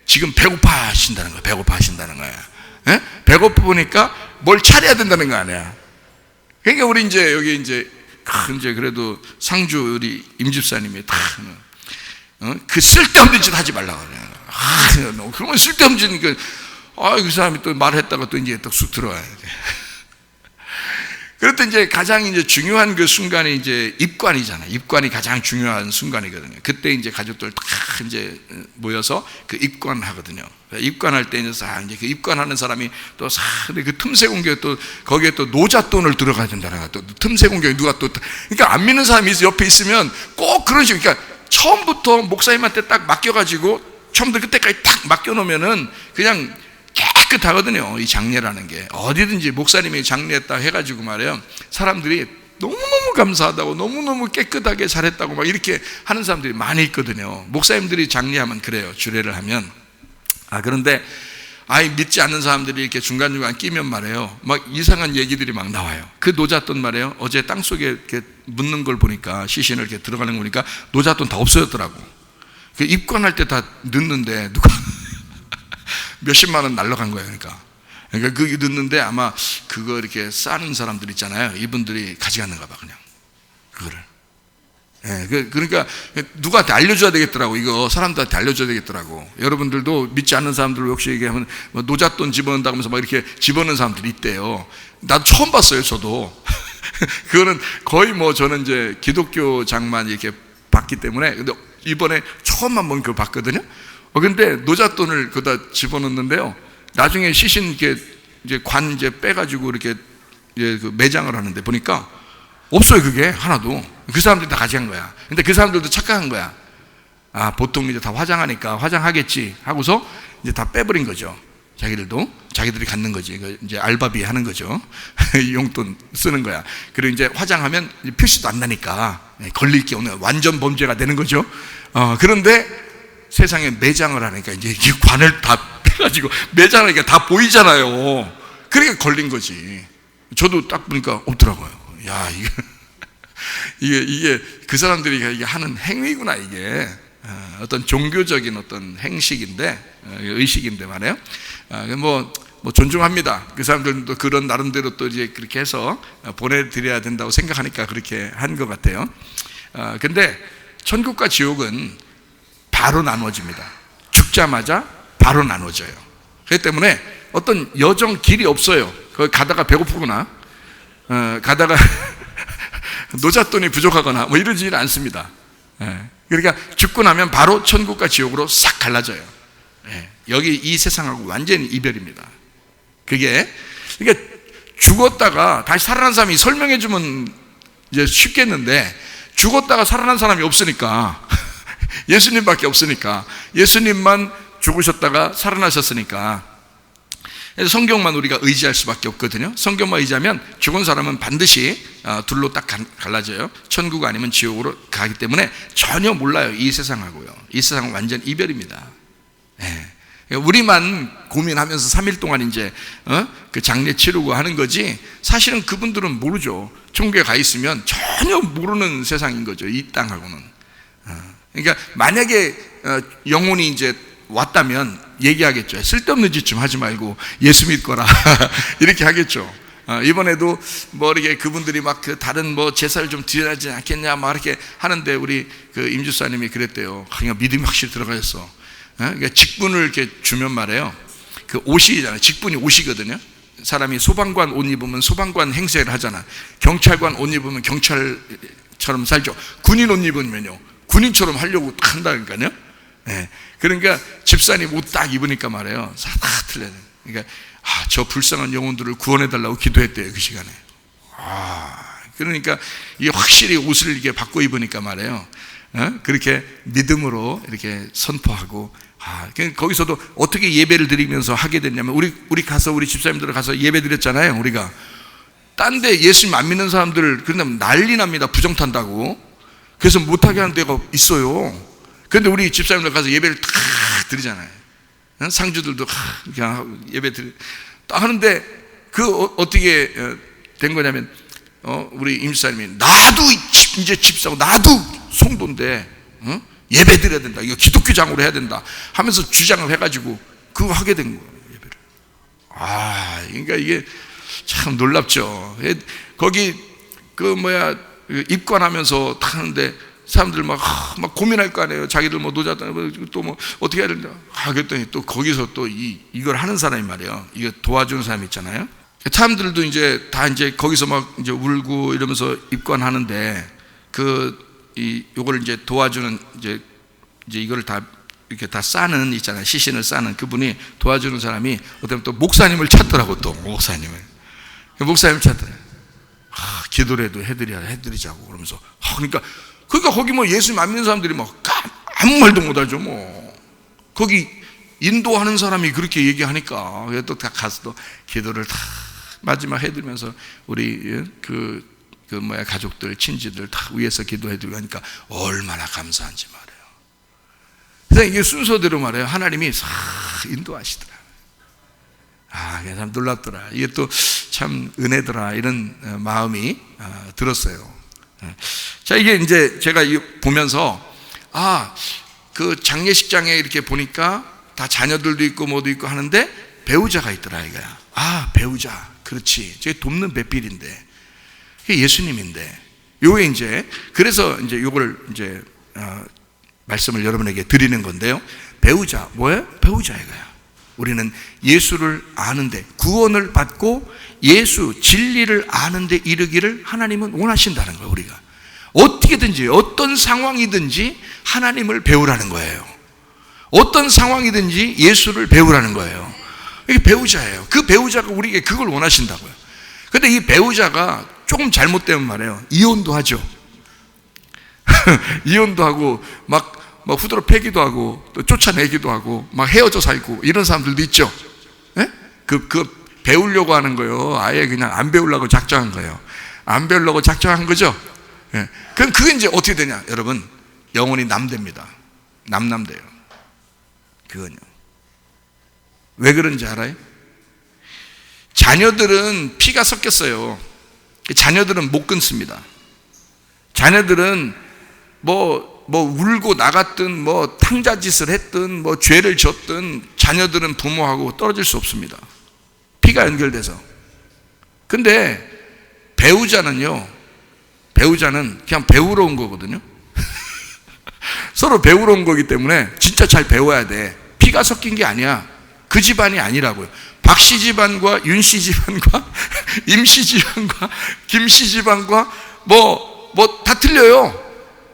지금 배고파 하신다는 거야. 배고파 하신다는 거야. 배고프니까 뭘 차려야 된다는 거 아니야. 그러니까 우리 이제 여기 이제 그래도 상주 우리 임집사님이 다 그 쓸데없는 짓 하지 말라고 그래. 그러면 쓸데없는 짓, 그 사람이 또 말했다가 또 이제 또 쑥 들어와야 돼. 그럴 때 이제 가장 이제 중요한 그 순간이 이제 입관이잖아요. 입관이 가장 중요한 순간이거든요. 그때 이제 가족들 다 이제 모여서 그 입관하거든요. 입관할 때 이제 그 입관하는 사람이 또 그 틈새 공격에 또 거기에 또 노잣돈을 들어가야 된다는 또 틈새 공격에 누가 또 그러니까 안 믿는 사람이 옆에 있으면 꼭 그런 식으로 그러니까 처음부터 목사님한테 딱 맡겨가지고 처음부터 그때까지 딱 맡겨놓으면은 그냥 깨끗하거든요. 이 장례라는 게 어디든지 목사님이 장례했다 해가지고 말이에요. 사람들이 너무너무 감사하다고 너무너무 깨끗하게 잘했다고 막 이렇게 하는 사람들이 많이 있거든요. 목사님들이 장례하면 그래요. 주례를 하면. 그런데 믿지 않는 사람들이 이렇게 중간중간 끼면 말이에요. 막 이상한 얘기들이 막 나와요. 그 노잣돈 말이에요. 어제 땅속에 이렇게 묻는 걸 보니까 시신을 이렇게 들어가는 거 보니까 노잣돈 다 없어졌더라고. 그 입관할 때 다 넣는데 누가 몇십만 원 날라간 거예요. 그러니까 그게 넣는데 아마 그거 이렇게 싸는 사람들 있잖아요. 이분들이 가져갔는가 봐 그냥 그거를. 그러니까 누구한테 알려줘야 되겠더라고. 이거 사람들한테 알려줘야 되겠더라고. 여러분들도 믿지 않는 사람들 혹시 얘기하면 뭐 노잣돈 집어넣는다고 하면서 막 이렇게 집어넣는 사람들이 있대요. 나도 처음 봤어요. 저도. 그거는 거의 뭐 저는 이제 기독교장만 이렇게 봤기 때문에 근데 이번에 처음 한번 그걸 봤거든요. 근데 노잣돈을 거기다 집어넣는데요. 나중에 시신 이렇게 이제 관 이제 빼가지고 이렇게 이제 그 매장을 하는데 보니까 없어요. 그게 하나도. 그 사람들이 다 가져간 거야. 근데 그 사람들도 착각한 거야. 보통 이제 다 화장하니까 화장하겠지 하고서 이제 다 빼버린 거죠. 자기들이 갖는 거지. 이제 알바비 하는 거죠. 용돈 쓰는 거야. 그리고 이제 화장하면 표시도 안 나니까 걸릴 게 없는 완전 범죄가 되는 거죠. 그런데 세상에 매장을 하니까 이제 관을 다 빼가지고 매장을 하니까 다 보이잖아요. 그러니까 걸린 거지. 저도 딱 보니까 없더라고요. 야, 이게 그 사람들이 이게 하는 행위구나, 이게. 어떤 종교적인 어떤 행식인데, 의식인데 말이에요. 뭐 존중합니다. 그 사람들도 그런 나름대로 또 이제 그렇게 해서 보내드려야 된다고 생각하니까 그렇게 한 것 같아요. 근데 천국과 지옥은 바로 나누어집니다. 죽자마자 바로 나누어져요. 그렇기 때문에 어떤 여정 길이 없어요. 거기 가다가 배고프거나 가다가 노잣돈이 부족하거나 뭐 이러지 않습니다. 그러니까 죽고 나면 바로 천국과 지옥으로 싹 갈라져요. 여기 이 세상하고 완전히 이별입니다. 그러니까 죽었다가 다시 살아난 사람이 설명해 주면 이제 쉽겠는데 죽었다가 살아난 사람이 없으니까 예수님밖에 없으니까 예수님만 죽으셨다가 살아나셨으니까 성경만 우리가 의지할 수밖에 없거든요. 성경만 의지하면 죽은 사람은 반드시 둘로 딱 갈라져요. 천국 아니면 지옥으로 가기 때문에 전혀 몰라요. 이 세상하고요. 이 세상은 완전 이별입니다. 우리만 고민하면서 3일 동안 이제 그 장례 치르고 하는 거지 사실은 그분들은 모르죠. 천국에 가 있으면 전혀 모르는 세상인 거죠. 이 땅하고는. 그러니까 만약에 영혼이 이제 왔다면 얘기하겠죠. 쓸데없는 짓 좀 하지 말고 예수 믿거라 이렇게 하겠죠. 이번에도 뭐 이렇게 그분들이 막 그 다른 뭐 제사를 좀 드려야 하지 않겠냐 막 이렇게 하는데 우리 그 임주사님이 그랬대요. 그냥 믿음이 확실히 들어가셨어. 그러니까 직분을 이렇게 주면 말이에요. 그 옷이잖아요. 직분이 옷이거든요. 사람이 소방관 옷 입으면 소방관 행세를 하잖아. 경찰관 옷 입으면 경찰처럼 살죠. 군인 옷 입으면요 군인처럼 하려고 딱 한다니까요. 그러니까 집사님 옷 딱 입으니까 말이에요. 다 틀려요. 그러니까 저 불쌍한 영혼들을 구원해달라고 기도했대요. 그 시간에. 그러니까 이게 확실히 옷을 이렇게 바꿔 입으니까 말이에요. 그렇게 믿음으로 이렇게 선포하고, 거기서도 어떻게 예배를 드리면서 하게 됐냐면, 우리 가서, 우리 집사님들 가서 예배 드렸잖아요. 우리가 딴 데 예수님 안 믿는 사람들 그러면 난리 납니다. 부정 탄다고. 그래서 못하게 하는 데가 있어요. 그런데 우리 집사님들 가서 예배를 다 드리잖아요. 상주들도 그냥 예배 딱 하는데, 어떻게 된 거냐면, 우리 임사님이 나도 이제 집사고 나도 성도인데 예배 드려야 된다, 이거 기독교장으로 해야 된다 하면서 주장을 해가지고 그거 하게 된 거예요, 예배를. 그러니까 이게 참 놀랍죠. 거기 입관하면서 타는데 사람들 막 고민할 거 아니에요. 자기들 노자다, 또 어떻게 해야 된다. 그랬더니 또 거기서 또 이걸 하는 사람이 말이에요. 이거 도와주는 사람이 있잖아요. 사람들도 이제 다 이제 거기서 막 이제 울고 이러면서 입관하는데, 요걸 이제 도와주는 이제 이거를 다 이렇게 다 싸는 있잖아요. 시신을 싸는 그분이 도와주는 사람이 어떤 또 목사님을 찾더라고. 또 목사님 찾더래. 기도라도 해드리자고 그러면서. 그러니까 거기 예수님 안 믿는 사람들이 아무 말도 못하죠. 거기 인도하는 사람이 그렇게 얘기하니까 또 다 가서 또 기도를 다 마지막 해드리면서 우리 가족들, 친지들 다 위에서 기도해드리고 하니까 얼마나 감사한지 말이에요. 그래서 이게 순서대로 말해요. 하나님이 싹 인도하시더라. 참 놀랍더라. 이게 또 참 은혜더라. 이런 마음이 들었어요. 자, 이게 이제 제가 보면서, 그 장례식장에 이렇게 보니까 다 자녀들도 있고 뭐도 있고 하는데 배우자가 있더라, 이거야. 배우자. 그렇지. 저게 돕는 배필인데. 그게 예수님인데. 요게 이제, 그래서 이제 요걸 이제, 말씀을 여러분에게 드리는 건데요. 배우자. 뭐예요? 배우자, 이거야. 우리는 예수를 아는데, 구원을 받고 예수, 진리를 아는데 이르기를 하나님은 원하신다는 거예요, 우리가. 어떻게든지, 어떤 상황이든지 하나님을 배우라는 거예요. 어떤 상황이든지 예수를 배우라는 거예요. 이게 배우자예요. 그 배우자가 우리에게 그걸 원하신다고요. 근데 이 배우자가 조금 잘못되면 말이에요, 이혼도 하죠. 이혼도 하고, 막 후드로 패기도 하고, 또 쫓아내기도 하고, 막 헤어져 살고, 이런 사람들도 있죠. 예? 배우려고 하는 거예요. 아예 그냥 안 배우려고 작정한 거예요. 안 배우려고 작정한 거죠. 예. 그럼 그게 이제 어떻게 되냐, 여러분? 영혼이 남됩니다. 남돼요. 그건요. 왜 그런지 알아요? 자녀들은 피가 섞였어요. 자녀들은 못 끊습니다. 자녀들은 울고 나갔든 탕자짓을 했든 죄를 졌든 자녀들은 부모하고 떨어질 수 없습니다. 피가 연결돼서. 근데 배우자는 그냥 배우러 온 거거든요. 서로 배우러 온 거기 때문에 진짜 잘 배워야 돼. 피가 섞인 게 아니야. 그 집안이 아니라고요. 박씨 집안과 윤씨 집안과 임씨 집안과 김씨 집안과 다 틀려요.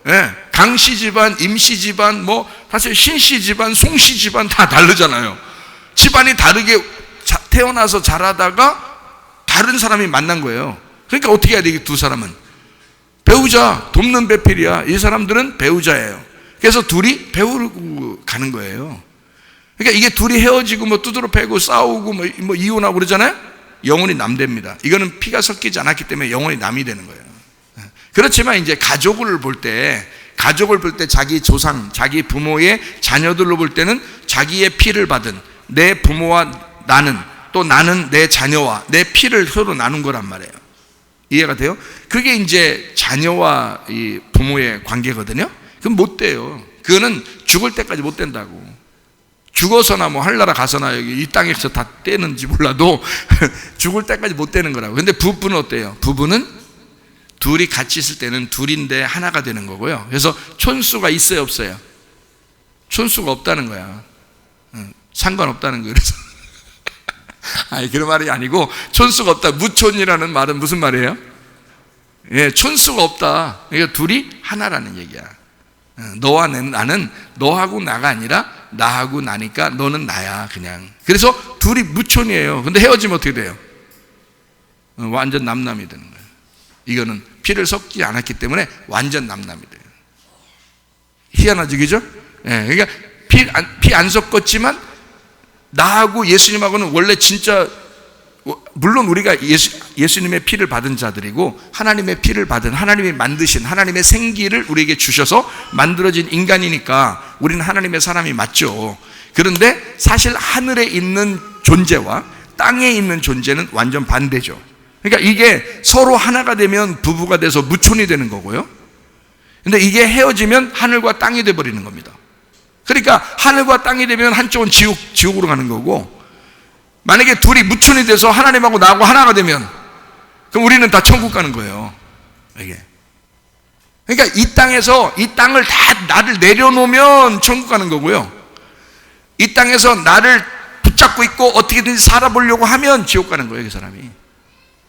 예. 강씨 집안, 임씨 집안, 사실 신씨 집안, 송씨 집안 다 다르잖아요. 집안이 다르게 태어나서 자라다가 다른 사람이 만난 거예요. 그러니까 어떻게 해야 돼, 이 두 사람은? 배우자, 돕는 배필이야. 이 사람들은 배우자예요. 그래서 둘이 배우고 가는 거예요. 그러니까 이게 둘이 헤어지고 두드러 패고 싸우고 이혼하고 그러잖아요. 영혼이 남됩니다. 이거는 피가 섞이지 않았기 때문에 영혼이 남이 되는 거예요. 그렇지만 이제 가족을 볼 때 자기 조상, 자기 부모의 자녀들로 볼 때는 자기의 피를 받은 내 부모와 나는, 또 나는 내 자녀와 내 피를 서로 나눈 거란 말이에요. 이해가 돼요? 그게 이제 자녀와 이 부모의 관계거든요. 그럼 못 돼요. 그거는 죽을 때까지 못 된다고. 죽어서나 할나라 가서나 여기 이 땅에서 다 떼는지 몰라도 죽을 때까지 못 되는 거라고. 근데 부부는 어때요? 부부는 둘이 같이 있을 때는 둘인데 하나가 되는 거고요. 그래서 촌수가 있어요, 없어요? 촌수가 없다는 거야. 상관없다는 거예요. 그래서 그런 말이 아니고, 촌수가 없다. 무촌이라는 말은 무슨 말이에요? 예, 촌수가 없다. 그러니까 둘이 하나라는 얘기야. 너와 나는 너하고 나가 아니라 나하고 나니까 너는 나야, 그냥. 그래서 둘이 무촌이에요. 근데 헤어지면 어떻게 돼요? 완전 남남이 되는 거예요. 이거는 피를 섞지 않았기 때문에 완전 남남이 돼요. 희한하죠, 그죠? 예, 그러니까 피 안 섞었지만 나하고 예수님하고는 원래 진짜, 물론 우리가 예수님의 피를 받은 자들이고 하나님의 피를 받은, 하나님이 만드신 하나님의 생기를 우리에게 주셔서 만들어진 인간이니까 우리는 하나님의 사람이 맞죠. 그런데 사실 하늘에 있는 존재와 땅에 있는 존재는 완전 반대죠. 그러니까 이게 서로 하나가 되면 부부가 돼서 무촌이 되는 거고요. 근데 이게 헤어지면 하늘과 땅이 돼버리는 겁니다. 그러니까 하늘과 땅이 되면 한쪽은 지옥으로 가는 거고, 만약에 둘이 무촌이 돼서 하나님하고 나하고 하나가 되면 그럼 우리는 다 천국 가는 거예요. 이게. 그러니까 이 땅에서 이 땅을 다 나를 내려놓으면 천국 가는 거고요. 이 땅에서 나를 붙잡고 있고 어떻게든지 살아보려고 하면 지옥 가는 거예요, 그 사람이.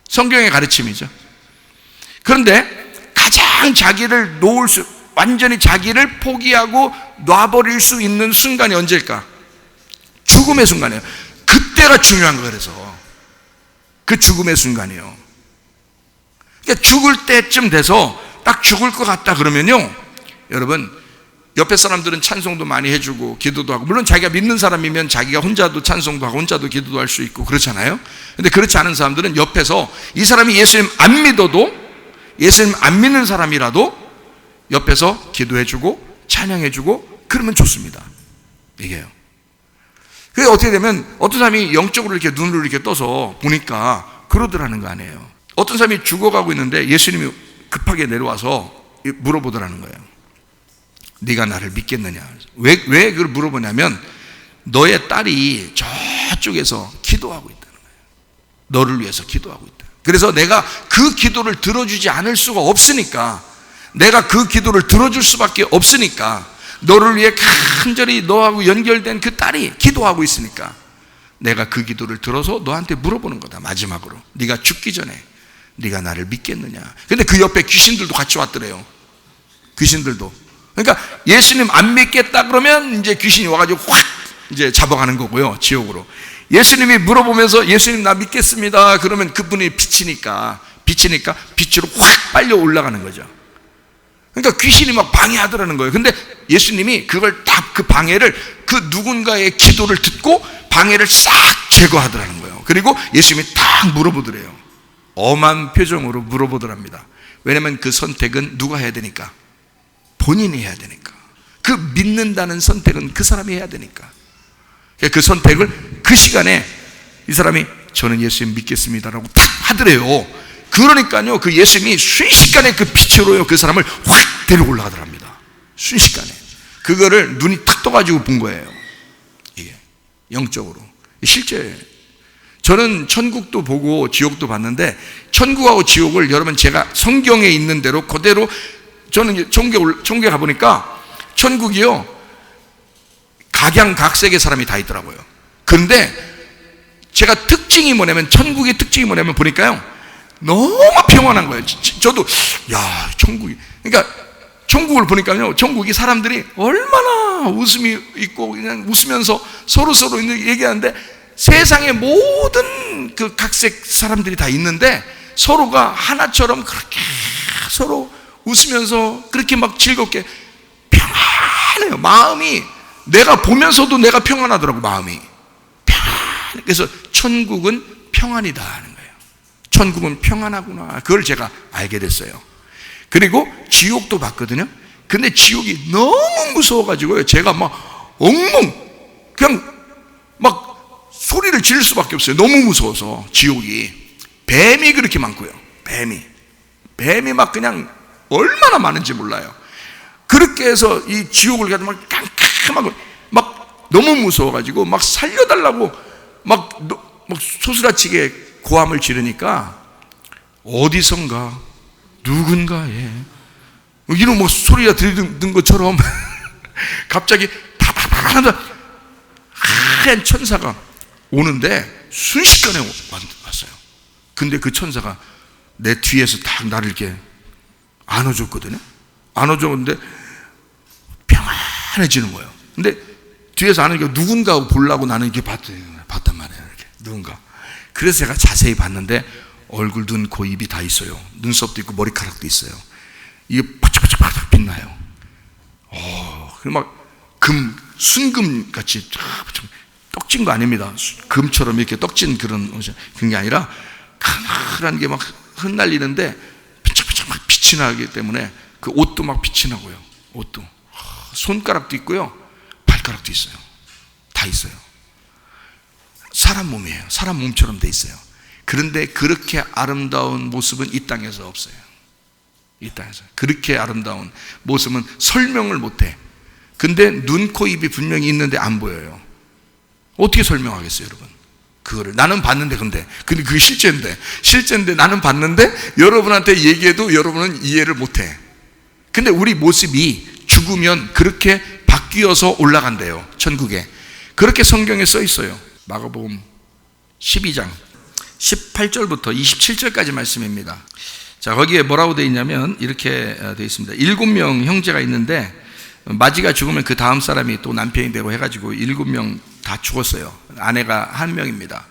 성경의 가르침이죠. 그런데 가장 자기를 완전히 자기를 포기하고 놔버릴 수 있는 순간이 언제일까? 죽음의 순간이에요. 그때가 중요한 거예요. 그래서 그 죽음의 순간이요. 그러니까 죽을 때쯤 돼서 딱 죽을 것 같다 그러면요, 여러분, 옆에 사람들은 찬송도 많이 해주고 기도도 하고, 물론 자기가 믿는 사람이면 자기가 혼자도 찬송도 하고 혼자도 기도도 할 수 있고 그렇잖아요. 근데 그렇지 않은 사람들은 옆에서 이 사람이 예수님 안 믿어도, 예수님 안 믿는 사람이라도 옆에서 기도해주고 찬양해주고 그러면 좋습니다. 이게요. 그게 어떻게 되면 어떤 사람이 영적으로 이렇게 눈을 이렇게 떠서 보니까 그러더라는 거 아니에요. 어떤 사람이 죽어가고 있는데 예수님이 급하게 내려와서 물어보더라는 거예요. 네가 나를 믿겠느냐. 왜 그걸 물어보냐면 너의 딸이 저쪽에서 기도하고 있다는 거예요. 너를 위해서 기도하고 있다. 그래서 내가 그 기도를 들어주지 않을 수가 없으니까, 내가 그 기도를 들어줄 수밖에 없으니까, 너를 위해 간절히 너하고 연결된 그 딸이 기도하고 있으니까 내가 그 기도를 들어서 너한테 물어보는 거다. 마지막으로 네가 죽기 전에 네가 나를 믿겠느냐. 근데 그 옆에 귀신들도 같이 왔더래요. 귀신들도. 그러니까 예수님 안 믿겠다 그러면 이제 귀신이 와가지고 확 이제 잡아가는 거고요, 지옥으로. 예수님이 물어보면서 예수님 나 믿겠습니다 그러면 그분이 빛이니까 빛으로 확 빨려 올라가는 거죠. 그러니까 귀신이 막 방해하더라는 거예요. 근데 예수님이 그걸 다, 그 방해를, 그 누군가의 기도를 듣고 방해를 싹 제거하더라는 거예요. 그리고 예수님이 딱 물어보더래요. 엄한 표정으로 물어보더랍니다. 왜냐면 그 선택은 누가 해야 되니까? 본인이 해야 되니까. 그 믿는다는 선택은 그 사람이 해야 되니까. 그 선택을 그 시간에 이 사람이 저는 예수님 믿겠습니다라고 딱 하더래요. 그러니까요, 그 예수님이 순식간에 그 빛으로요 그 사람을 확 데리고 올라가더랍니다. 순식간에. 그거를 눈이 탁 떠가지고 본 거예요. 이게 영적으로. 실제 저는 천국도 보고 지옥도 봤는데, 천국하고 지옥을 여러분 제가 성경에 있는 대로 그대로, 저는 천국에 가보니까 천국이요 각양각색의 사람이 다 있더라고요. 그런데 제가 특징이 뭐냐면, 천국의 특징이 뭐냐면 보니까요 너무 평안한 거예요. 저도 야 천국이, 그러니까 천국을 보니까요, 천국이 사람들이 얼마나 웃음이 있고 그냥 웃으면서 서로 얘기하는데, 세상의 모든 그 각색 사람들이 다 있는데 서로가 하나처럼 그렇게 서로 웃으면서 그렇게 막 즐겁게 평안해요. 마음이, 내가 보면서도 내가 평안하더라고, 마음이 평안해. 그래서 천국은 평안이다 하는 거예요. 천국은 평안하구나. 그걸 제가 알게 됐어요. 그리고 지옥도 봤거든요. 근데 지옥이 너무 무서워가지고요, 제가 막 엉엉 그냥 막 소리를 지를 수밖에 없어요. 너무 무서워서. 지옥이 뱀이 그렇게 많고요. 뱀이 막 그냥 얼마나 많은지 몰라요. 그렇게 해서 이 지옥을 가도 막 깜깜하고 막 너무 무서워가지고 막 살려달라고 막 소스라치게 고함을 지르니까 어디선가 누군가에 이런 뭐 소리가 들리는 것처럼 갑자기 다다다다 하얀 천사가 오는데 순식간에 왔어요. 근데 그 천사가 내 뒤에서 딱 나를 이렇게 안아줬거든요. 안아줬는데 평안해지는 거예요. 근데 뒤에서 안으니까 누군가 보려고 나는 이렇게 봤단 말이에요. 이렇게 누군가. 그래서 제가 자세히 봤는데 얼굴, 눈, 코, 입이 다 있어요. 눈썹도 있고 머리카락도 있어요. 이게 바짝바짝 빛나요. 막 순금 같이 떡진 거 아닙니다. 금처럼 이렇게 떡진 그런 게 아니라 가늘한 게 막 흩날리는데 반짝반짝 막 빛이 나기 때문에 그 옷도 막 빛이 나고요. 옷도 손가락도 있고요, 발가락도 있어요. 다 있어요. 사람 몸이에요. 사람 몸처럼 돼 있어요. 그런데 그렇게 아름다운 모습은 이 땅에서 없어요. 이 땅에서 그렇게 아름다운 모습은 설명을 못해. 근데 눈, 코, 입이 분명히 있는데 안 보여요. 어떻게 설명하겠어요, 여러분? 그거를 나는 봤는데, 근데 그게 실제인데 나는 봤는데 여러분한테 얘기해도 여러분은 이해를 못해. 근데 우리 모습이 죽으면 그렇게 바뀌어서 올라간대요, 천국에. 그렇게 성경에 써 있어요. 마가복음 12장 18절부터 27절까지 말씀입니다. 자, 거기에 뭐라고 되어 있냐면 이렇게 되어 있습니다. 7명 형제가 있는데 마지가 죽으면 그 다음 사람이 또 남편이 되고 해가지고 7명 다 죽었어요. 아내가 1명입니다.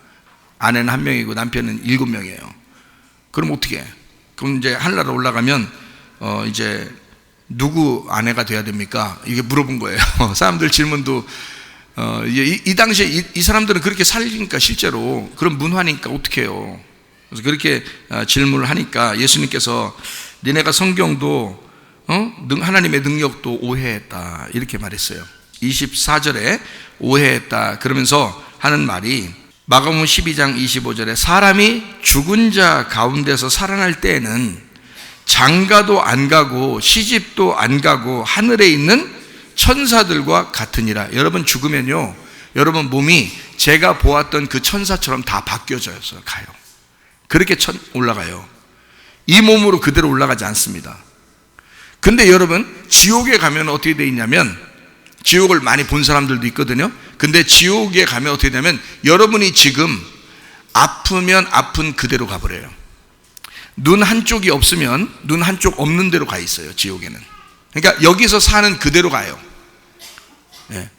아내는 1명이고 남편은 7명이에요. 그럼 어떻게 해? 그럼 이제 하늘나라 올라가면 이제 누구 아내가 돼야 됩니까? 이게 물어본 거예요. 사람들 질문도 이 당시에 이 사람들은 그렇게 살리니까 실제로 그런 문화니까 어떻게 해요? 그래서 그렇게 질문을 하니까 예수님께서 니네가 성경도 하나님의 능력도 오해했다 이렇게 말했어요. 24절에 오해했다 그러면서 하는 말이 마가복음 12장 25절에 사람이 죽은 자 가운데서 살아날 때에는 장가도 안 가고 시집도 안 가고 하늘에 있는 천사들과 같으니라. 여러분 죽으면요, 여러분 몸이 제가 보았던 그 천사처럼 다 바뀌어져서 가요. 그렇게 올라가요. 이 몸으로 그대로 올라가지 않습니다. 근데 여러분 지옥에 가면 어떻게 돼 있냐면, 지옥을 많이 본 사람들도 있거든요. 근데 지옥에 가면 어떻게 되냐면 여러분이 지금 아프면 아픈 그대로 가버려요. 눈 한쪽이 없으면 눈 한쪽 없는 대로 가 있어요, 지옥에는. 그러니까 여기서 사는 그대로 가요. 예.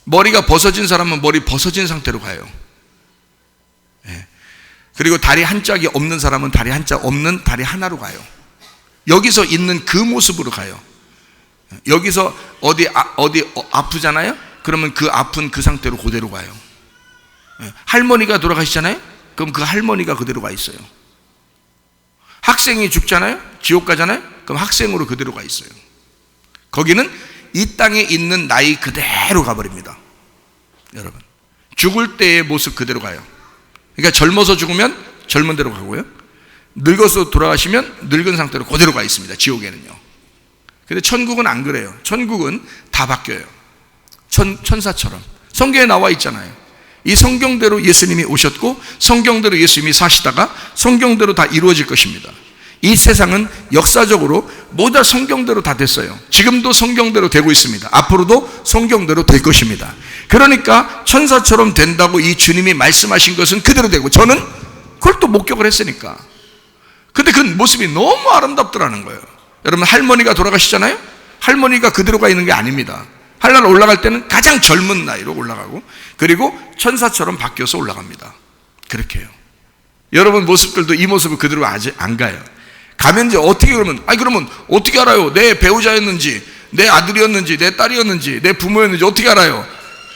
머리가 벗어진 사람은 머리 벗어진 상태로 가요. 예. 그리고 다리 한 짝이 없는 사람은 다리 한 짝 없는 다리 하나로 가요. 여기서 있는 그 모습으로 가요. 여기서 어디 아프잖아요? 그러면 그 아픈 그 상태로 그대로 가요. 예. 할머니가 돌아가시잖아요? 그럼 그 할머니가 그대로 가 있어요. 학생이 죽잖아요? 지옥 가잖아요? 그럼 학생으로 그대로 가 있어요. 거기는 이 땅에 있는 나이 그대로 가버립니다. 여러분 죽을 때의 모습 그대로 가요. 그러니까 젊어서 죽으면 젊은 대로 가고요, 늙어서 돌아가시면 늙은 상태로 그대로 가 있습니다, 지옥에는요. 근데 천국은 안 그래요. 천국은 다 바뀌어요. 천사처럼 성경에 나와 있잖아요. 이 성경대로 예수님이 오셨고 성경대로 예수님이 사시다가 성경대로 다 이루어질 것입니다. 이 세상은 역사적으로 모두 다 성경대로 다 됐어요. 지금도 성경대로 되고 있습니다. 앞으로도 성경대로 될 것입니다. 그러니까 천사처럼 된다고 이 주님이 말씀하신 것은 그대로 되고, 저는 그걸 또 목격을 했으니까. 근데 그 모습이 너무 아름답더라는 거예요. 여러분 할머니가 돌아가시잖아요? 할머니가 그대로가 있는 게 아닙니다. 하늘나라 올라갈 때는 가장 젊은 나이로 올라가고, 그리고 천사처럼 바뀌어서 올라갑니다. 그렇게 해요. 여러분 모습들도 이 모습을 그대로 아직 안 가요. 가면 이제 어떻게, 그러면 어떻게 알아요? 내 배우자였는지, 내 아들이었는지, 내 딸이었는지, 내 부모였는지 어떻게 알아요?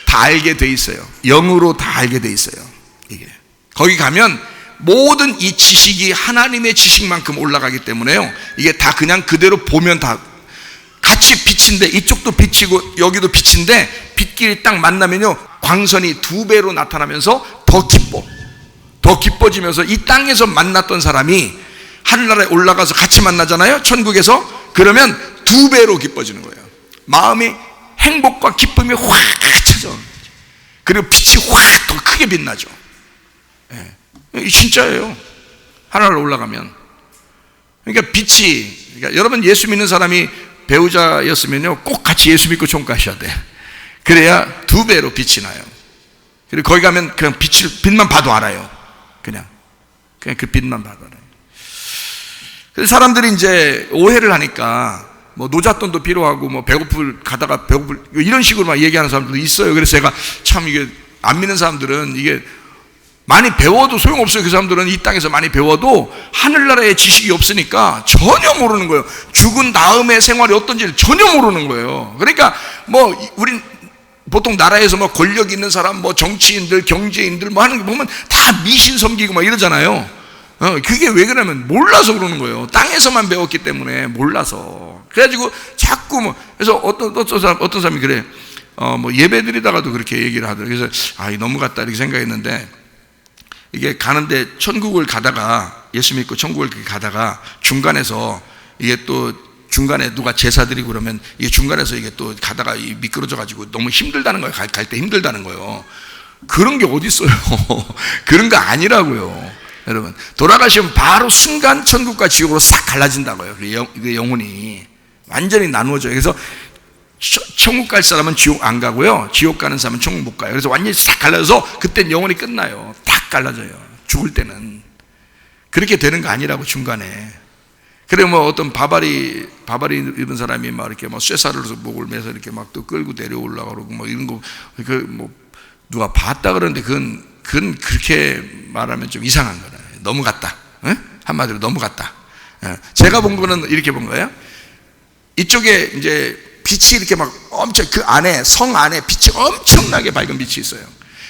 다 알게 돼 있어요. 영으로 다 알게 돼 있어요. 이게 거기 가면 모든 이 지식이 하나님의 지식만큼 올라가기 때문에요, 이게 다 그냥 그대로 보면 다 같이 빛인데, 이쪽도 빛이고 여기도 빛인데 빛끼리 딱 만나면요 광선이 2배로 나타나면서 더 기뻐지면서 이 땅에서 만났던 사람이 하늘나라에 올라가서 같이 만나잖아요, 천국에서. 그러면 2배로 기뻐지는 거예요. 마음이 행복과 기쁨이 확 찾아오는 거죠. 그리고 빛이 확 더 크게 빛나죠. 예. 진짜예요. 하늘나라에 올라가면. 그러니까 그러니까 여러분 예수 믿는 사람이 배우자였으면요 꼭 같이 예수 믿고 종가하셔야 돼. 그래야 2배로 빛이 나요. 그리고 거기 가면 그냥 빛만 봐도 알아요. 그냥 그 빛만 봐도 알아요. 그래서 사람들이 이제 오해를 하니까 뭐 노잣돈도 필요하고 뭐 가다가 배고플 이런 식으로 막 얘기하는 사람들도 있어요. 그래서 제가 참 이게 안 믿는 사람들은 이게 많이 배워도 소용없어요. 그 사람들은 이 땅에서 많이 배워도 하늘나라의 지식이 없으니까 전혀 모르는 거예요. 죽은 다음의 생활이 어떤지를 전혀 모르는 거예요. 그러니까 뭐 우린 보통 나라에서 뭐 권력 있는 사람, 뭐 정치인들, 경제인들 뭐 하는 거 보면 다 미신 섬기고 막 이러잖아요. 그게 왜 그러냐면 몰라서 그러는 거예요. 땅에서만 배웠기 때문에 몰라서. 그래가지고 자꾸 뭐, 그래서 어떤 사람이 그래. 뭐 예배 드리다가도 그렇게 얘기를 하더라고요. 그래서 넘어갔다 이렇게 생각했는데, 이게 가는데 천국을 가다가, 예수 믿고 천국을 가다가 중간에서 이게 또 중간에 누가 제사 드리고 그러면 이게 중간에서 이게 또 가다가 미끄러져 가지고 너무 힘들다는 거예요. 갈 때 힘들다는 거예요. 그런 게 어디 있어요? 그런 거 아니라고요. 여러분, 돌아가시면 바로 순간 천국과 지옥으로 싹 갈라진다고요. 그 영혼이 완전히 나누어져요. 그래서 천국 갈 사람은 지옥 안 가고요, 지옥 가는 사람은 천국 못 가요. 그래서 완전히 싹 갈라져서 그때 영혼이 끝나요. 딱 갈라져요. 죽을 때는. 그렇게 되는 거 아니라고 중간에. 그래 뭐 어떤 바바리 입은 사람이 막 이렇게 막 쇠사를 목을 매서 이렇게 막 또 끌고 내려올라 그러고 뭐 이런 거 그 뭐 누가 봤다 그러는데 그건 그렇게 말하면 좀 이상한 거예요. 넘어갔다. 한마디로 넘어갔다. 제가 본 거는 이렇게 본 거예요. 이쪽에 이제 빛이 이렇게 막 엄청 그 안에 성 안에 빛이 엄청나게 밝은 빛이 있어요.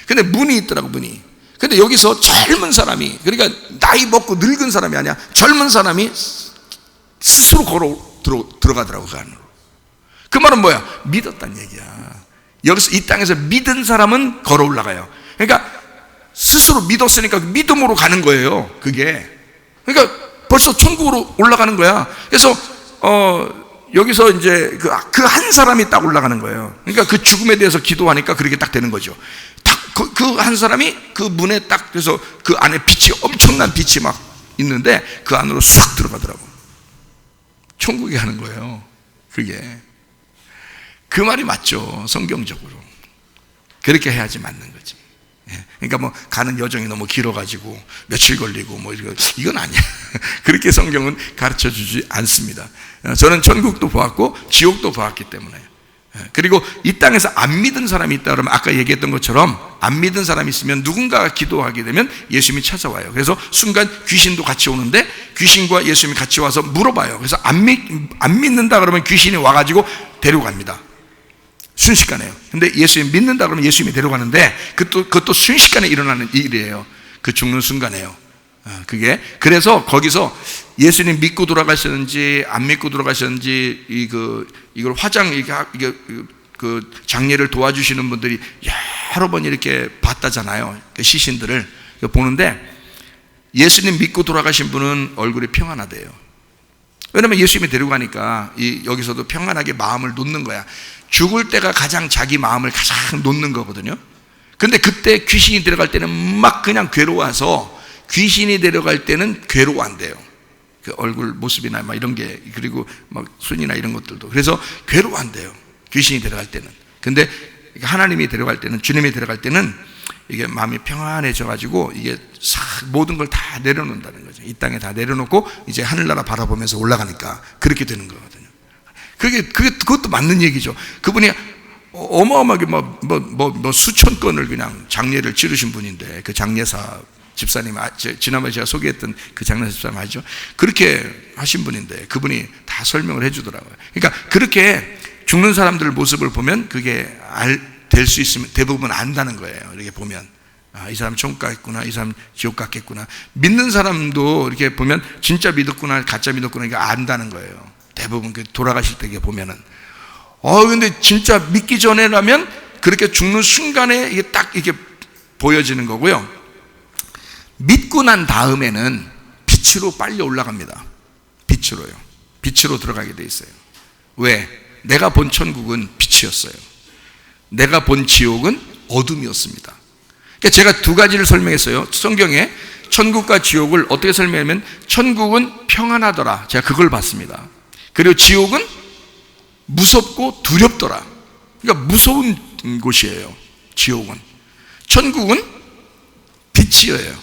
근데 문이 있더라고, 문이. 근데 여기서 젊은 사람이, 그러니까 나이 먹고 늙은 사람이 아니야, 젊은 사람이 스스로 들어가더라고, 그 안으로. 그 말은 뭐야? 믿었다는 얘기야. 여기서 이 땅에서 믿은 사람은 걸어 올라가요. 그러니까 스스로 믿었으니까 믿음으로 가는 거예요, 그게. 그러니까 벌써 천국으로 올라가는 거야. 그래서 여기서 이제 그 한 사람이 딱 올라가는 거예요. 그러니까 그 죽음에 대해서 기도하니까 그렇게 딱 되는 거죠. 그 한 사람이 그 문에 딱, 그래서 그 안에 빛이, 엄청난 빛이 막 있는데 그 안으로 싹 들어가더라고. 천국에 가는 거예요. 그게. 그 말이 맞죠, 성경적으로. 그렇게 해야지 맞는 거지. 그러니까 뭐 가는 여정이 너무 길어가지고 며칠 걸리고 뭐 이건 아니야. 그렇게 성경은 가르쳐 주지 않습니다. 저는 천국도 보았고 지옥도 보았기 때문에. 그리고 이 땅에서 안 믿은 사람이 있다 그러면 아까 얘기했던 것처럼 안 믿은 사람이 있으면 누군가가 기도하게 되면 예수님이 찾아와요. 그래서 순간 귀신도 같이 오는데 귀신과 예수님이 같이 와서 물어봐요. 그래서 안 믿는다 그러면 귀신이 와가지고 데려갑니다. 순식간에요. 근데 예수님 믿는다 그러면 예수님이 데려가는데 그것도 순식간에 일어나는 일이에요. 그 죽는 순간에요. 그게. 그래서 거기서 예수님 믿고 돌아가셨는지 안 믿고 돌아가셨는지 이걸 이게 그 장례를 도와주시는 분들이 여러 번 이렇게 봤다잖아요. 그 시신들을 보는데 예수님 믿고 돌아가신 분은 얼굴이 평안하대요. 왜냐면 예수님이 데려가니까 여기서도 평안하게 마음을 놓는 거야. 죽을 때가 가장 자기 마음을 가장 놓는 거거든요. 근데 그때 귀신이 들어갈 때는 막 그냥 괴로워서, 귀신이 데려갈 때는 괴로워한대요. 그 얼굴 모습이나 막 이런 게, 그리고 막 손이나 이런 것들도. 그래서 괴로워한대요, 귀신이 데려갈 때는. 근데 하나님이 데려갈 때는, 주님이 데려갈 때는 이게 마음이 평안해져 가지고 이게 모든 걸 다 내려놓는다는 거죠. 이 땅에 다 내려놓고 이제 하늘나라 바라보면서 올라가니까 그렇게 되는 거거든요. 그것도 맞는 얘기죠. 그분이 어마어마하게 수천 건을 그냥 장례를 치르신 분인데, 그 장례사 집사님, 지난번에 제가 소개했던 그 장례사 집사님 아시죠? 그렇게 하신 분인데 그분이 다 설명을 해주더라고요. 그러니까 그렇게 죽는 사람들 모습을 보면 그게 될 수 있으면 대부분 안다는 거예요. 이렇게 보면 이 사람 천국 갔구나, 이 사람 지옥 갔겠구나. 믿는 사람도 이렇게 보면 진짜 믿었구나, 가짜 믿었구나, 이게 안다는 거예요. 대부분 돌아가실 때 보면은. 근데 진짜 믿기 전에라면 그렇게 죽는 순간에 이게 딱 이렇게 보여지는 거고요. 믿고 난 다음에는 빛으로 빨리 올라갑니다. 빛으로요. 빛으로 들어가게 돼 있어요. 왜? 내가 본 천국은 빛이었어요. 내가 본 지옥은 어둠이었습니다. 그러니까 제가 두 가지를 설명했어요. 성경에 천국과 지옥을 어떻게 설명하면, 천국은 평안하더라, 제가 그걸 봤습니다. 그리고 지옥은 무섭고 두렵더라. 그러니까 무서운 곳이에요, 지옥은. 천국은 빛이에요.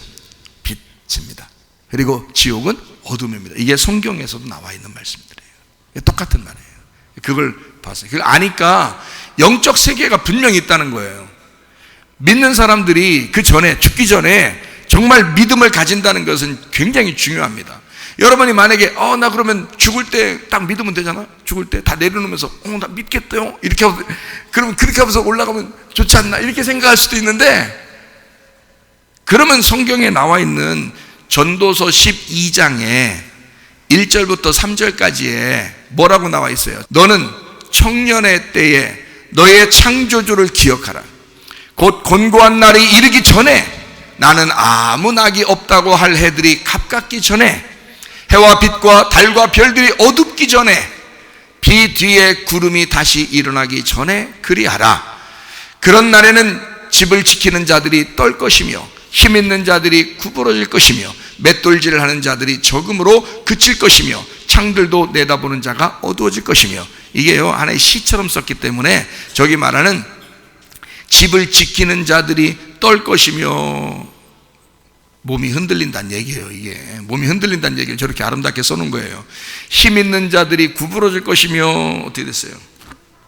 빛입니다. 그리고 지옥은 어둠입니다. 이게 성경에서도 나와 있는 말씀들이에요. 똑같은 말이에요. 그걸 봤어요. 그걸 아니까 영적 세계가 분명히 있다는 거예요. 믿는 사람들이 그 전에, 죽기 전에 정말 믿음을 가진다는 것은 굉장히 중요합니다. 여러분이 만약에 나 그러면 죽을 때 딱 믿으면 되잖아. 죽을 때 다 내려놓으면서 나 믿겠대요 이렇게 하고, 그러면 그렇게 하면서 올라가면 좋지 않나 이렇게 생각할 수도 있는데, 그러면 성경에 나와 있는 전도서 12장에 1절부터 3절까지에 뭐라고 나와 있어요? 너는 청년의 때에 너의 창조주를 기억하라. 곧 곤고한 날이 이르기 전에, 나는 아무 낙이 없다고 할 해들이 가깝기 전에, 해와 빛과 달과 별들이 어둡기 전에, 비 뒤에 구름이 다시 일어나기 전에 그리하라. 그런 날에는 집을 지키는 자들이 떨 것이며 힘 있는 자들이 구부러질 것이며 맷돌질을 하는 자들이 적음으로 그칠 것이며 창들도 내다보는 자가 어두워질 것이며. 이게요, 하나의 시처럼 썼기 때문에 저기 말하는 집을 지키는 자들이 떨 것이며, 몸이 흔들린다는 얘기예요. 이게 몸이 흔들린다는 얘기를 저렇게 아름답게 써놓은 거예요. 힘 있는 자들이 구부러질 것이며, 어떻게 됐어요?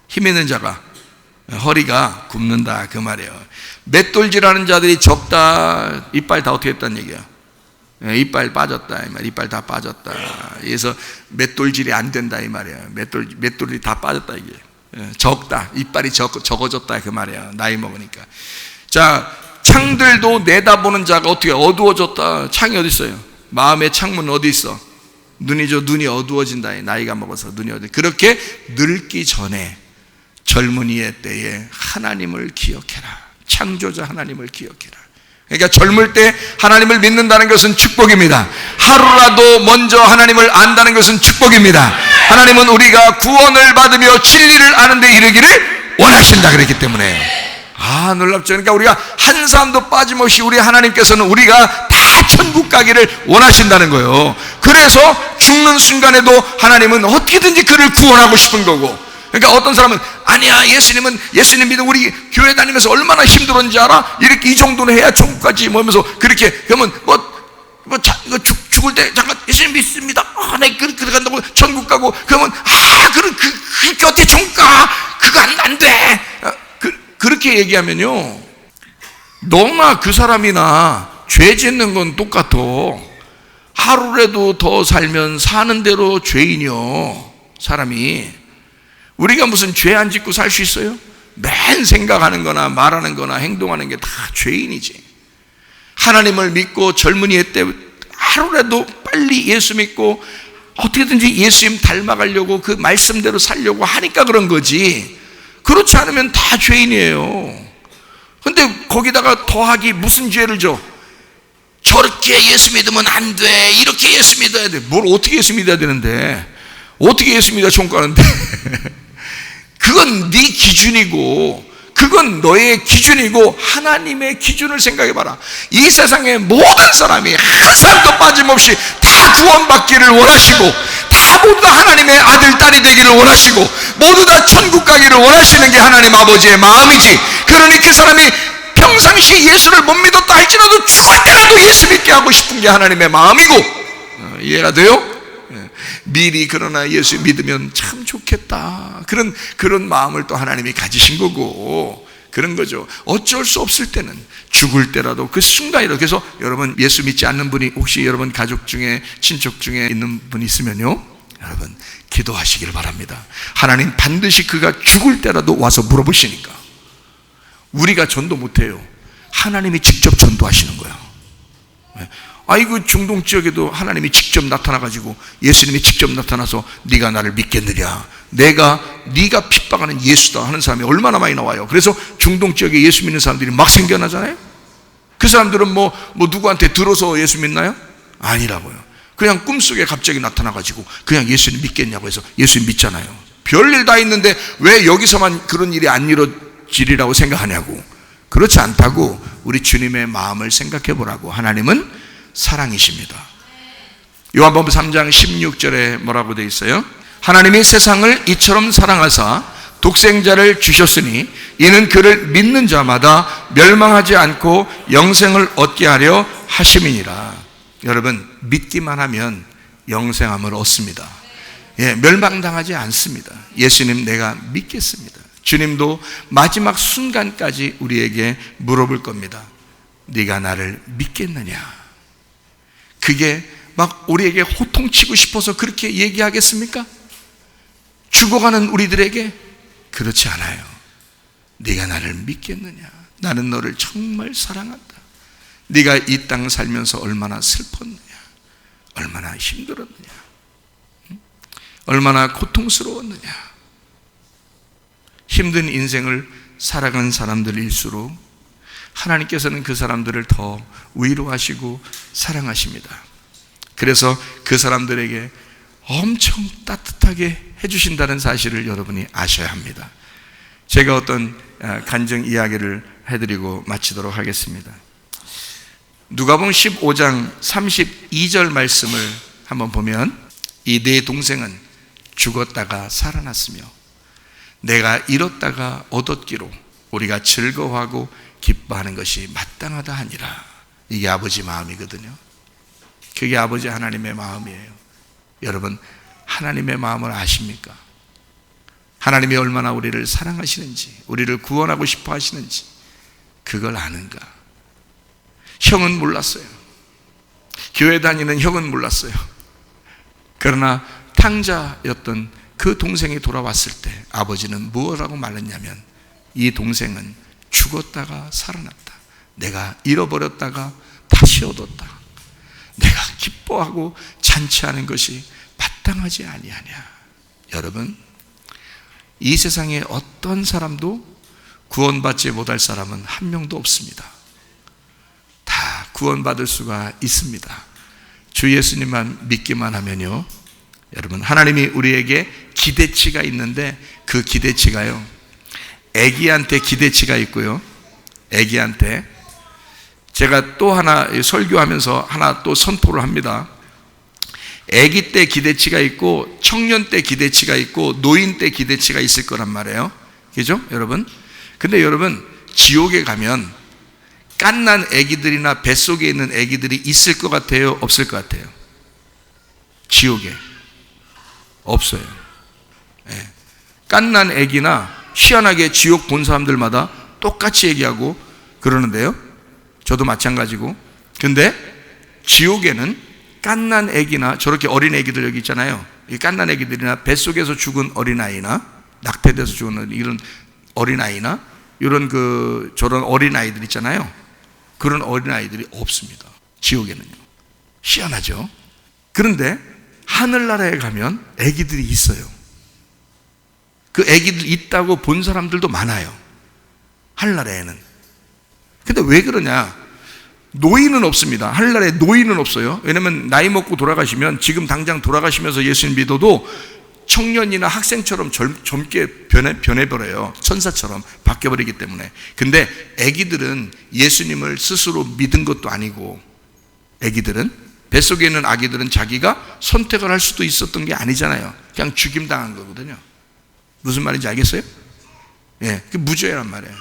힘 있는 자가 허리가 굽는다 그 말이에요. 맷돌질하는 자들이 적다. 이빨 다 어떻게 했다는 얘기야? 이빨 빠졌다 이 말. 이빨 다 빠졌다. 그래서 맷돌질이 안 된다 이 말이야. 맷돌이 다 빠졌다 이게. 적다. 이빨이 적어졌다 그 말이야. 나이 먹으니까. 자, 창들도 내다보는 자가 어떻게 어두워졌다. 창이 어디 있어요? 마음의 창문 어디 있어? 눈이죠. 눈이 어두워진다. 나이가 먹어서 눈이 그렇게 늙기 전에 젊은이의 때에 하나님을 기억해라. 창조자 하나님을 기억해라. 그러니까 젊을 때 하나님을 믿는다는 것은 축복입니다. 하루라도 먼저 하나님을 안다는 것은 축복입니다. 하나님은 우리가 구원을 받으며 진리를 아는 데 이르기를 원하신다 그랬기 때문에. 놀랍죠. 그러니까 우리가 한 사람도 빠짐없이 우리 하나님께서는 우리가 다 천국 가기를 원하신다는 거예요. 그래서 죽는 순간에도 하나님은 어떻게든지 그를 구원하고 싶은 거고. 그러니까 어떤 사람은 아니야, 예수님 믿어 우리 교회 다니면서 얼마나 힘들었는지 알아? 이렇게 이 정도는 해야 천국까지 뭐면서 그렇게. 그러면 죽을 때 잠깐 예수님 믿습니다. 네 그렇게 간다고 천국 가고. 그러면 그렇게 어떻게 천국 가? 그거 안 돼. 그렇게 얘기하면요, 너나 그 사람이나 죄 짓는 건 똑같아. 하루라도 더 살면 사는 대로 죄인이요. 사람이 우리가 무슨 죄 안 짓고 살 수 있어요? 맨 생각하는 거나 말하는 거나 행동하는 게 다 죄인이지. 하나님을 믿고 젊은이의 때 하루라도 빨리 예수 믿고 어떻게든지 예수님 닮아가려고 그 말씀대로 살려고 하니까 그런 거지. 그렇지 않으면 다 죄인이에요. 근데 거기다가 더하기 무슨 죄를 줘? 저렇게 예수 믿으면 안 돼. 이렇게 예수 믿어야 돼. 뭘 어떻게 예수 믿어야 되는데? 어떻게 예수 믿어야 천국 가는데? 그건 네 기준이고, 그건 너의 기준이고, 하나님의 기준을 생각해봐라. 이 세상의 모든 사람이 한 사람도 빠짐없이 다 구원받기를 원하시고, 다 모두 다 하나님의 아들, 딸이 되기를 원하시고, 모두 다 천국 가기를 원하시는 게 하나님 아버지의 마음이지. 그러니 그 사람이 평상시 예수를 못 믿었다 할지라도 죽을 때라도 예수 믿게 하고 싶은 게 하나님의 마음이고. 이해가 돼요? 미리 그러나 예수 믿으면 참 좋겠다. 그런 마음을 또 하나님이 가지신 거고, 그런 거죠. 어쩔 수 없을 때는 죽을 때라도 그 순간이라도. 그래서 여러분 예수 믿지 않는 분이 혹시 여러분 가족 중에 친척 중에 있는 분이 있으면요, 여러분 기도하시기를 바랍니다. 하나님 반드시 그가 죽을 때라도 와서 물어보시니까. 우리가 전도 못해요. 하나님이 직접 전도하시는 거야. 아이고, 중동 지역에도 하나님이 직접 나타나가지고 예수님이 직접 나타나서 네가 나를 믿겠느냐, 네가 핍박하는 예수다 하는 사람이 얼마나 많이 나와요. 그래서 중동 지역에 예수 믿는 사람들이 막 생겨나잖아요. 그 사람들은 뭐 누구한테 들어서 예수 믿나요? 아니라고요. 그냥 꿈속에 갑자기 나타나가지고 그냥 예수님 믿겠냐고 해서 예수님 믿잖아요. 별일 다 있는데 왜 여기서만 그런 일이 안 이루어지리라고 생각하냐고. 그렇지 않다고 우리 주님의 마음을 생각해 보라고. 하나님은 사랑이십니다. 요한복음 3장 16절에 뭐라고 되어 있어요? 하나님이 세상을 이처럼 사랑하사 독생자를 주셨으니 이는 그를 믿는 자마다 멸망하지 않고 영생을 얻게 하려 하심이니라. 여러분, 믿기만 하면 영생함을 얻습니다. 멸망당하지 않습니다. 예수님 내가 믿겠습니다. 주님도 마지막 순간까지 우리에게 물어볼 겁니다. 네가 나를 믿겠느냐? 그게 막 우리에게 호통치고 싶어서 그렇게 얘기하겠습니까? 죽어가는 우리들에게 그렇지 않아요. 네가 나를 믿겠느냐? 나는 너를 정말 사랑한다. 네가 이 땅 살면서 얼마나 슬펐느냐, 얼마나 힘들었느냐, 얼마나 고통스러웠느냐. 힘든 인생을 살아간 사람들일수록 하나님께서는 그 사람들을 더 위로하시고 사랑하십니다. 그래서 그 사람들에게 엄청 따뜻하게 해주신다는 사실을 여러분이 아셔야 합니다. 제가 어떤 간증 이야기를 해드리고 마치도록 하겠습니다. 누가복음 15장 32절 말씀을 한번 보면, 이 네 동생은 죽었다가 살아났으며 내가 잃었다가 얻었기로 우리가 즐거워하고 기뻐하는 것이 마땅하다 하니라. 이게 아버지 마음이거든요. 그게 아버지 하나님의 마음이에요. 여러분, 하나님의 마음을 아십니까? 하나님이 얼마나 우리를 사랑하시는지, 우리를 구원하고 싶어 하시는지 그걸 아는가? 형은 몰랐어요. 교회 다니는 형은 몰랐어요. 그러나 탕자였던 그 동생이 돌아왔을 때 아버지는 무엇이라고 말했냐면, 이 동생은 죽었다가 살아났다. 내가 잃어버렸다가 다시 얻었다. 내가 기뻐하고 잔치하는 것이 마땅하지 아니하냐. 여러분, 이 세상에 어떤 사람도 구원받지 못할 사람은 한 명도 없습니다. 다 구원받을 수가 있습니다. 주 예수님만 믿기만 하면요, 여러분, 하나님이 우리에게 기대치가 있는데 그 기대치가요, 애기한테 기대치가 있고요. 애기한테, 제가 또 하나 설교하면서 하나 또 선포를 합니다. 애기 때 기대치가 있고 청년 때 기대치가 있고 노인 때 기대치가 있을 거란 말이에요. 그죠, 여러분? 근데 여러분, 지옥에 가면 갓난 애기들이나 뱃속에 있는 애기들이 있을 것 같아요, 없을 것 같아요? 지옥에 없어요. 예. 갓난 애기나 희한하게 지옥 본 사람들마다 똑같이 얘기하고 그러는데요, 저도 마찬가지고. 근데 지옥에는 갓난 애기나 저렇게 어린 애기들 여기 있잖아요. 이 갓난 애기들이나 뱃속에서 죽은 어린아이나 낙태돼서 죽은 이런 어린아이나 이런 저런 어린아이들 있잖아요. 그런 어린아이들이 없습니다, 지옥에는요. 희한하죠? 그런데 하늘나라에 가면 애기들이 있어요. 그 애기들 있다고 본 사람들도 많아요, 하늘나라에는. 근데 왜 그러냐? 노인은 없습니다. 하늘나라에 노인은 없어요. 왜냐면 나이 먹고 돌아가시면, 지금 당장 돌아가시면서 예수님 믿어도 청년이나 학생처럼 젊게 변해버려요. 천사처럼 바뀌어버리기 때문에. 근데 애기들은 예수님을 스스로 믿은 것도 아니고, 애기들은, 뱃속에 있는 아기들은 자기가 선택을 할 수도 있었던 게 아니잖아요. 그냥 죽임당한 거거든요. 무슨 말인지 알겠어요? 예, 그 무죄란 말이에요.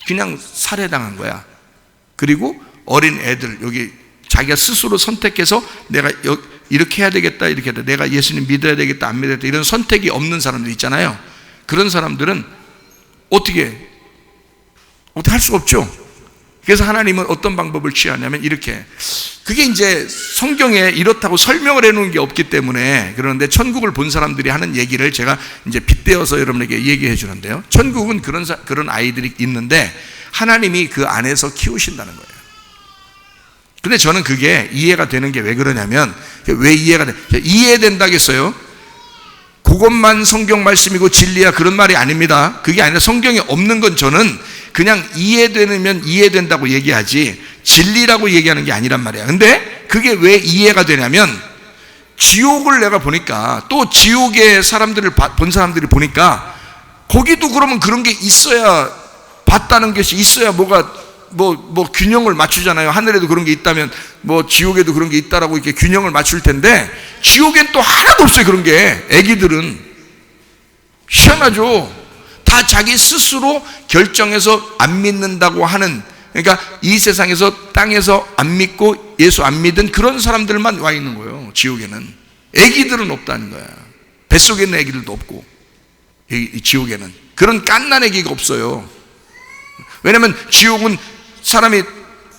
그냥 살해당한 거야. 그리고 어린 애들, 여기 자기가 스스로 선택해서 내가 이렇게 해야 되겠다, 이렇게 해야 돼, 내가 예수님 믿어야 되겠다, 안 믿어야 되겠다, 이런 선택이 없는 사람들 있잖아요. 그런 사람들은 어떻게 할 수가 없죠. 그래서 하나님은 어떤 방법을 취하냐면 이렇게, 그게 이제 성경에 이렇다고 설명을 해놓은 게 없기 때문에. 그런데 천국을 본 사람들이 하는 얘기를 제가 이제 빗대어서 여러분에게 얘기해 주는데요, 천국은 그런 아이들이 있는데 하나님이 그 안에서 키우신다는 거예요. 근데 저는 그게 이해가 되는 게 왜 그러냐면, 왜 이해된다겠어요? 그것만 성경 말씀이고 진리야, 그런 말이 아닙니다. 그게 아니라 성경에 없는 건 저는 그냥 이해되면 이해된다고 얘기하지 진리라고 얘기하는 게 아니란 말이야. 근데 그게 왜 이해가 되냐면, 지옥을 내가 보니까, 또 지옥의 사람들을 본 사람들이 보니까, 거기도 그러면 그런 게 있어야, 봤다는 것이 있어야 뭐가 균형을 맞추잖아요. 하늘에도 그런 게 있다면 지옥에도 그런 게 있다라고 이렇게 균형을 맞출 텐데, 지옥엔 또 하나도 없어요, 그런 게. 애기들은 희한하죠. 다 자기 스스로 결정해서 안 믿는다고 하는, 그러니까 이 세상에서, 땅에서 안 믿고 예수 안 믿은 그런 사람들만 와 있는 거예요, 지옥에는. 애기들은 없다는 거야. 뱃속에 있는 애기들도 없고, 이 지옥에는. 그런 갓난 아기가 없어요. 왜냐하면 지옥은 사람이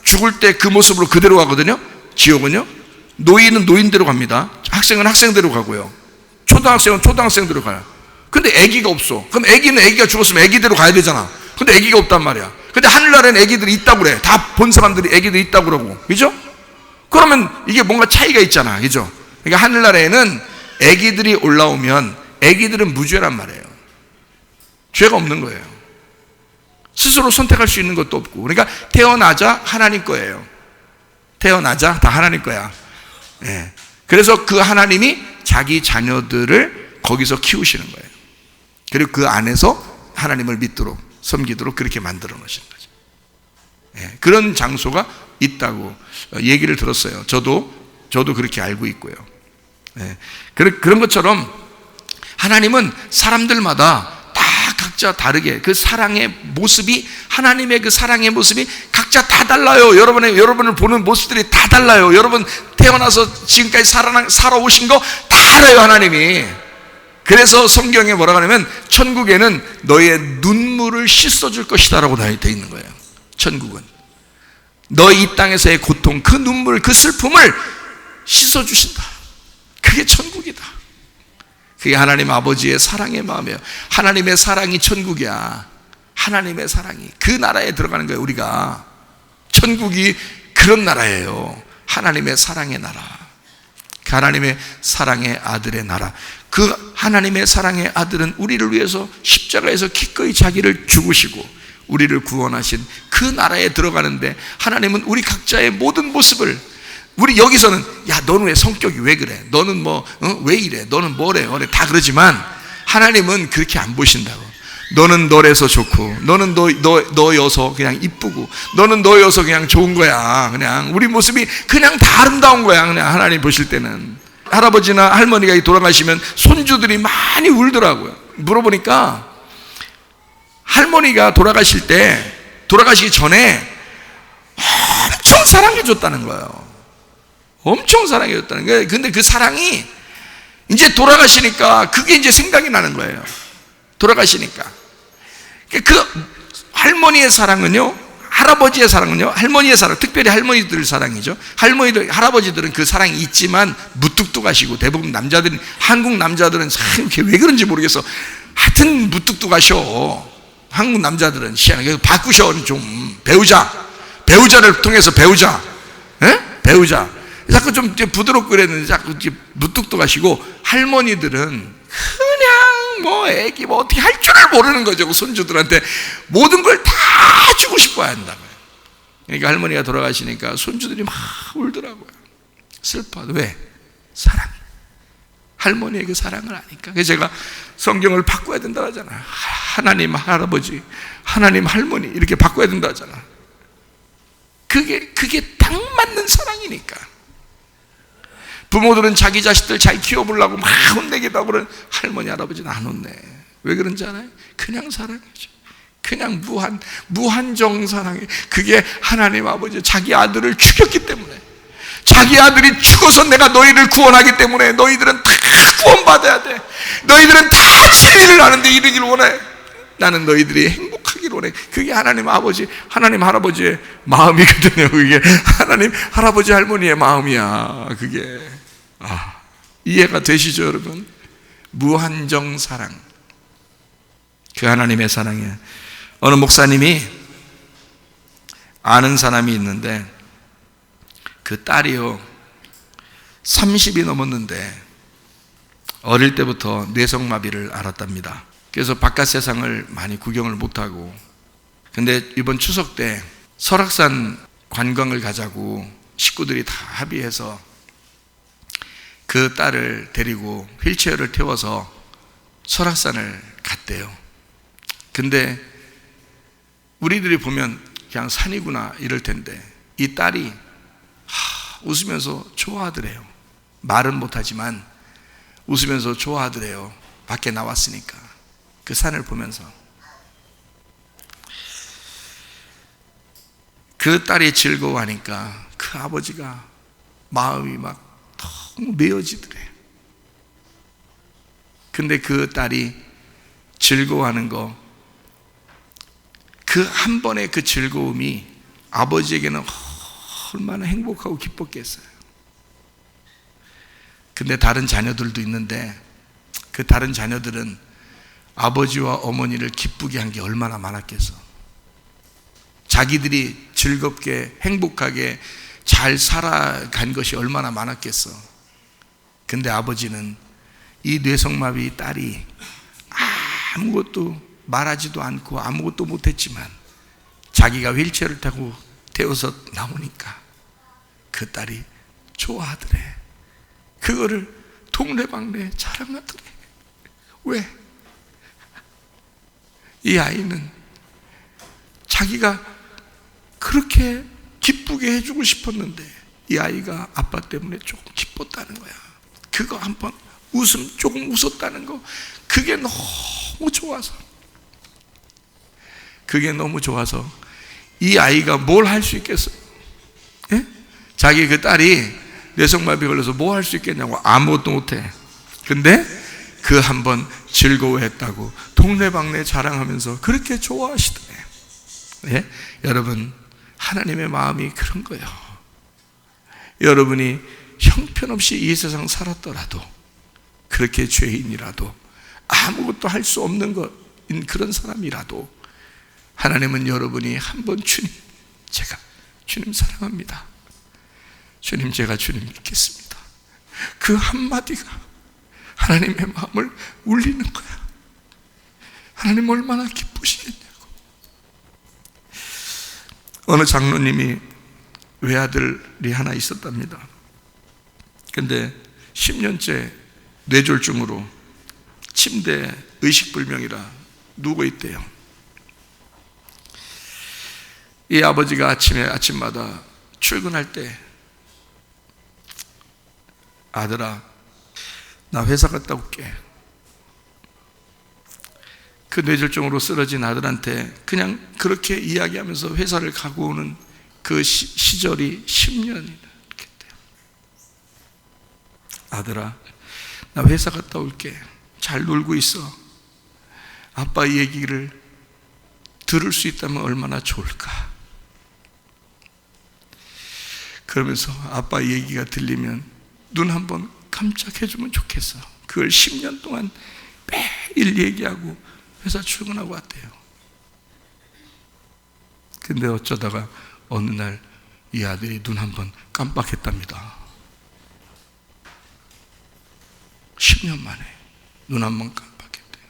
죽을 때 그 모습으로 그대로 가거든요. 지옥은요. 노인은 노인대로 갑니다. 학생은 학생대로 가고요. 초등학생은 초등학생대로 가요. 근데 아기가 없어. 그럼 아기가 죽었으면 아기대로 가야 되잖아. 근데 아기가 없단 말이야. 근데 하늘나라에는 아기들이 있다고 그래. 다 본 사람들이 아기들이 있다고 그러고. 그죠? 그러면 이게 뭔가 차이가 있잖아. 그죠? 그러니까 하늘나라에는 아기들이 올라오면 아기들은 무죄란 말이에요. 죄가 없는 거예요. 스스로 선택할 수 있는 것도 없고. 그러니까 태어나자 하나님 거예요. 태어나자 다 하나님 거야. 예. 그래서 그 하나님이 자기 자녀들을 거기서 키우시는 거예요. 그리고 그 안에서 하나님을 믿도록 섬기도록 그렇게 만들어 놓으신 거죠. 예. 그런 장소가 있다고 얘기를 들었어요. 저도 그렇게 알고 있고요. 예. 그런 것처럼 하나님은 사람들마다 다 각자 다르게 그 사랑의 모습이, 하나님의 그 사랑의 모습이 각자 다 달라요. 여러분을 보는 모습들이 다 달라요. 여러분 태어나서 지금까지 살아오신 거 다 알아요, 하나님이. 그래서 성경에 뭐라고 하냐면 천국에는 너의 눈물을 씻어줄 것이다라고 되어 있는 거예요. 천국은 너의 이 땅에서의 고통, 그 눈물, 그 슬픔을 씻어주신다. 그게 천국이다. 그게 하나님 아버지의 사랑의 마음이에요. 하나님의 사랑이 천국이야. 하나님의 사랑이 그 나라에 들어가는 거예요. 우리가 천국이 그런 나라예요. 하나님의 사랑의 나라, 그 하나님의 사랑의 아들의 나라. 그 하나님의 사랑의 아들은 우리를 위해서 십자가에서 기꺼이 자기를 죽으시고 우리를 구원하신 그 나라에 들어가는데, 하나님은 우리 각자의 모든 모습을, 우리 여기서는 야 너는 왜 성격이 왜 그래, 너는 뭐 왜 이래, 너는 뭐래 다 그러지만 하나님은 그렇게 안 보신다고. 너는 너래서 좋고, 너는 너여서 그냥 이쁘고, 너는 너여서 그냥 좋은 거야. 그냥 우리 모습이 그냥 다 아름다운 거야. 그냥 하나님 보실 때는. 할아버지나 할머니가 돌아가시면 손주들이 많이 울더라고요. 물어보니까 할머니가 돌아가시기 전에 엄청 사랑해줬다는 거예요. 엄청 사랑해줬다는 거예요. 근데 그 사랑이 이제 돌아가시니까 그게 이제 생각이 나는 거예요. 돌아가시니까. 그 할머니의 사랑은요, 할아버지의 사랑은요, 할머니의 사랑, 특별히 할머니들 사랑이죠. 할아버지들은 그 사랑이 있지만 무뚝뚝하시고, 대부분 남자들은, 한국 남자들은 참 왜 그런지 모르겠어. 하여튼 무뚝뚝하셔. 한국 남자들은 희한하게 바꾸셔. 좀 배우자를 통해서 배우자. 자꾸 좀 부드럽고 그랬는데 자꾸 무뚝뚝하시고, 할머니들은 그냥 뭐 애기 뭐 어떻게 할 줄을 모르는 거죠. 손주들한테 모든 걸 다 주고 싶어야 한다고요. 그러니까 할머니가 돌아가시니까 손주들이 막 울더라고요. 슬퍼도. 왜? 사랑. 할머니의 그 사랑을 아니까. 그래서 제가 성경을 바꿔야 된다 하잖아요. 하나님 할아버지, 하나님 할머니 이렇게 바꿔야 된다 하잖아. 그게 딱 맞는 사랑이니까. 부모들은 자기 자식들 잘 키워보려고 막 혼내기도 하고, 그런 할머니 할아버지는 안 혼내. 왜 그런지 알아요? 그냥 사랑이죠. 그냥 무한정 사랑이. 그게 하나님 아버지 자기 아들을 죽였기 때문에, 자기 아들이 죽어서 내가 너희를 구원하기 때문에 너희들은 다 구원받아야 돼. 너희들은 다 진리를 아는데 이르기를 원해. 나는 너희들이 행복하기를 원해. 그게 하나님 아버지, 하나님 할아버지의 마음이거든요. 그게 하나님 할아버지 할머니의 마음이야. 그게 이해가 되시죠, 여러분? 무한정 사랑, 그 하나님의 사랑이에요. 어느 목사님이 아는 사람이 있는데 그 딸이요 30이 넘었는데 어릴 때부터 뇌성마비를 앓았답니다. 그래서 바깥 세상을 많이 구경을 못하고, 근데 이번 추석 때 설악산 관광을 가자고 식구들이 다 합의해서 그 딸을 데리고 휠체어를 태워서 설악산을 갔대요. 근데 우리들이 보면 그냥 산이구나 이럴 텐데 이 딸이 웃으면서 좋아하더래요. 말은 못하지만 웃으면서 좋아하더래요. 밖에 나왔으니까 그 산을 보면서. 그 딸이 즐거워하니까 그 아버지가 마음이 막 너무 메어지더래요. 근데 그 딸이 즐거워하는 거 그 한 번의 그 즐거움이 아버지에게는 얼마나 행복하고 기뻤겠어요. 근데 다른 자녀들도 있는데 그 다른 자녀들은 아버지와 어머니를 기쁘게 한 게 얼마나 많았겠어. 자기들이 즐겁게 행복하게 잘 살아간 것이 얼마나 많았겠어. 근데 아버지는 이 뇌성마비 딸이 아무것도 말하지도 않고 아무것도 못했지만 자기가 휠체어를 타고 태워서 나오니까 그 딸이 좋아하더래. 그거를 동네방네 자랑하더래. 왜? 이 아이는 자기가 그렇게 기쁘게 해주고 싶었는데 이 아이가 아빠 때문에 조금 기뻤다는 거야. 그거 한번 조금 웃었다는 거, 그게 너무 좋아서, 이 아이가 뭘 할 수 있겠어요? 예? 자기 그 딸이 뇌성마비 걸려서 뭐 할 수 있겠냐고. 아무것도 못해. 근데 그 한번 즐거워했다고 동네방네 자랑하면서 그렇게 좋아하시더래. 예? 여러분, 하나님의 마음이 그런 거예요. 여러분이 형편없이 이 세상 살았더라도, 그렇게 죄인이라도, 아무것도 할 수 없는 것인 그런 사람이라도 하나님은 여러분이 한번 제가 주님 사랑합니다, 주님 제가 주님 믿겠습니다, 그 한마디가 하나님의 마음을 울리는 거야. 하나님 얼마나 기쁘시겠냐고. 어느 장로님이 외아들이 하나 있었답니다. 근데 10년째 뇌졸중으로 침대에 의식불명이라 누워있대요. 이 아버지가 아침마다 출근할 때, 아들아 나 회사 갔다 올게. 그 뇌졸중으로 쓰러진 아들한테 그냥 그렇게 이야기하면서 회사를 가고 오는 그 시절이 10년이나 이렇게 돼요. 아들아 나 회사 갔다 올게. 잘 놀고 있어. 아빠 얘기를 들을 수 있다면 얼마나 좋을까. 그러면서 아빠 얘기가 들리면 눈 한번 깜짝해주면 좋겠어. 그걸 10년 동안 매일 얘기하고 회사 출근하고 왔대요. 근데 어쩌다가 어느 날 이 아들이 눈 한번 깜빡했답니다. 10년 만에 눈 한번 깜빡했대요.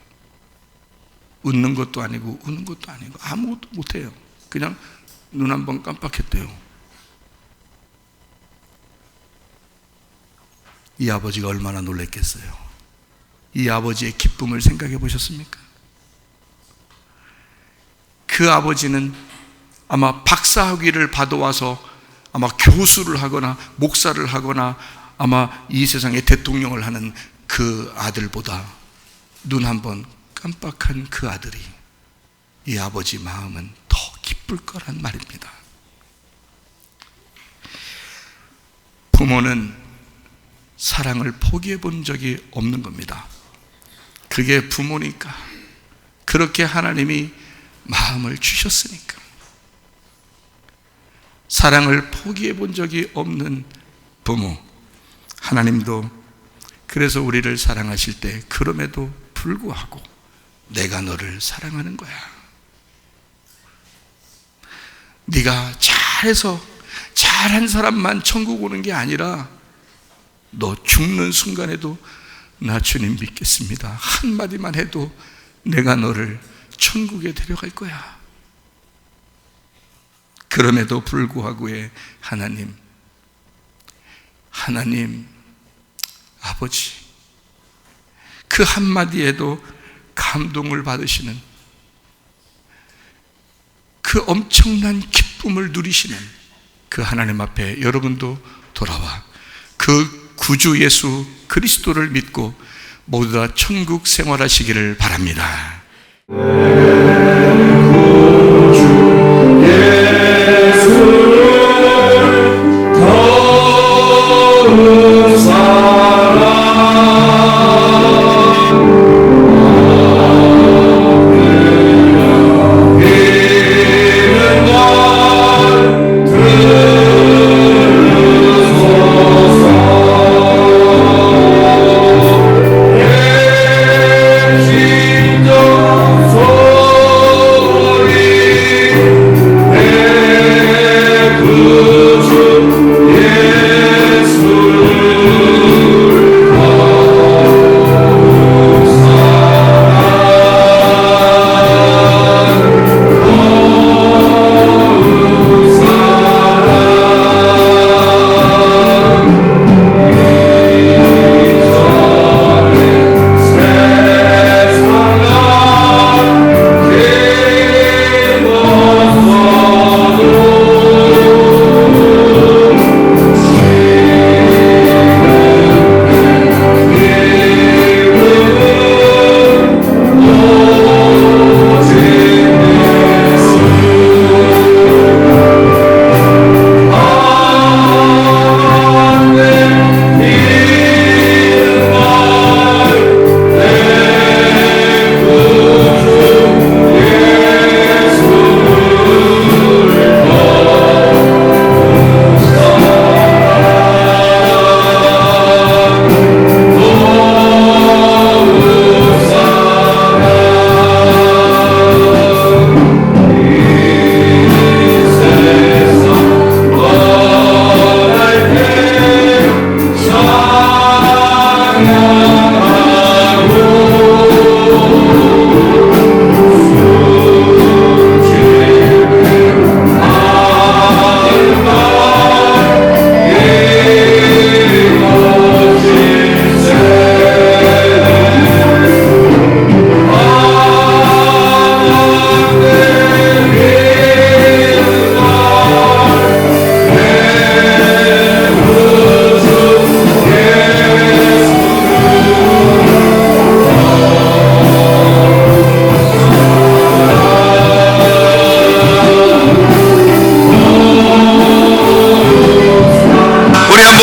웃는 것도 아니고 우는 것도 아니고 아무것도 못해요. 그냥 눈 한번 깜빡했대요. 이 아버지가 얼마나 놀랐겠어요. 이 아버지의 기쁨을 생각해 보셨습니까? 그 아버지는 아마 박사학위를 받아와서 아마 교수를 하거나 목사를 하거나 아마 이 세상에 대통령을 하는 그 아들보다 눈 한번 깜빡한 그 아들이, 이 아버지 마음은 더 기쁠 거란 말입니다. 부모는 사랑을 포기해 본 적이 없는 겁니다. 그게 부모니까, 그렇게 하나님이 마음을 주셨으니까. 사랑을 포기해 본 적이 없는 부모, 하나님도 그래서 우리를 사랑하실 때 그럼에도 불구하고 내가 너를 사랑하는 거야. 네가 잘해서 잘한 사람만 천국 오는 게 아니라 너 죽는 순간에도 나 주님 믿겠습니다 한마디만 해도 내가 너를 천국에 데려갈 거야. 그럼에도 불구하고의 하나님 아버지, 그 한마디에도 감동을 받으시는, 그 엄청난 기쁨을 누리시는 그 하나님 앞에 여러분도 돌아와 그 구주 예수 그리스도를 믿고 모두 다 천국 생활하시기를 바랍니다.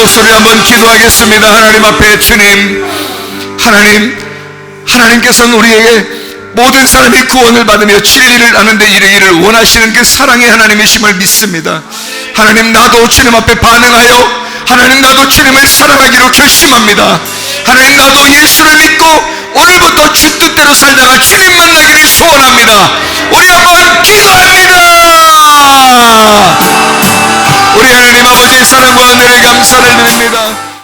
목소리 한번 기도하겠습니다. 하나님 앞에 주님, 하나님께서는 우리에게 모든 사람이 구원을 받으며 진리를 아는데 이르기를 원하시는 그 사랑의 하나님이심을 믿습니다. 하나님, 나도 주님 앞에 반응하여 하나님, 나도 주님을 사랑하기로 결심합니다. 하나님, 나도 예수를 믿고 오늘부터 주 뜻대로 살다가 주님 만나기를 소원합니다. 우리 한번 기도합니다. 우리 하나님 아버지의 사랑과 은혜를 감사를 드립니다.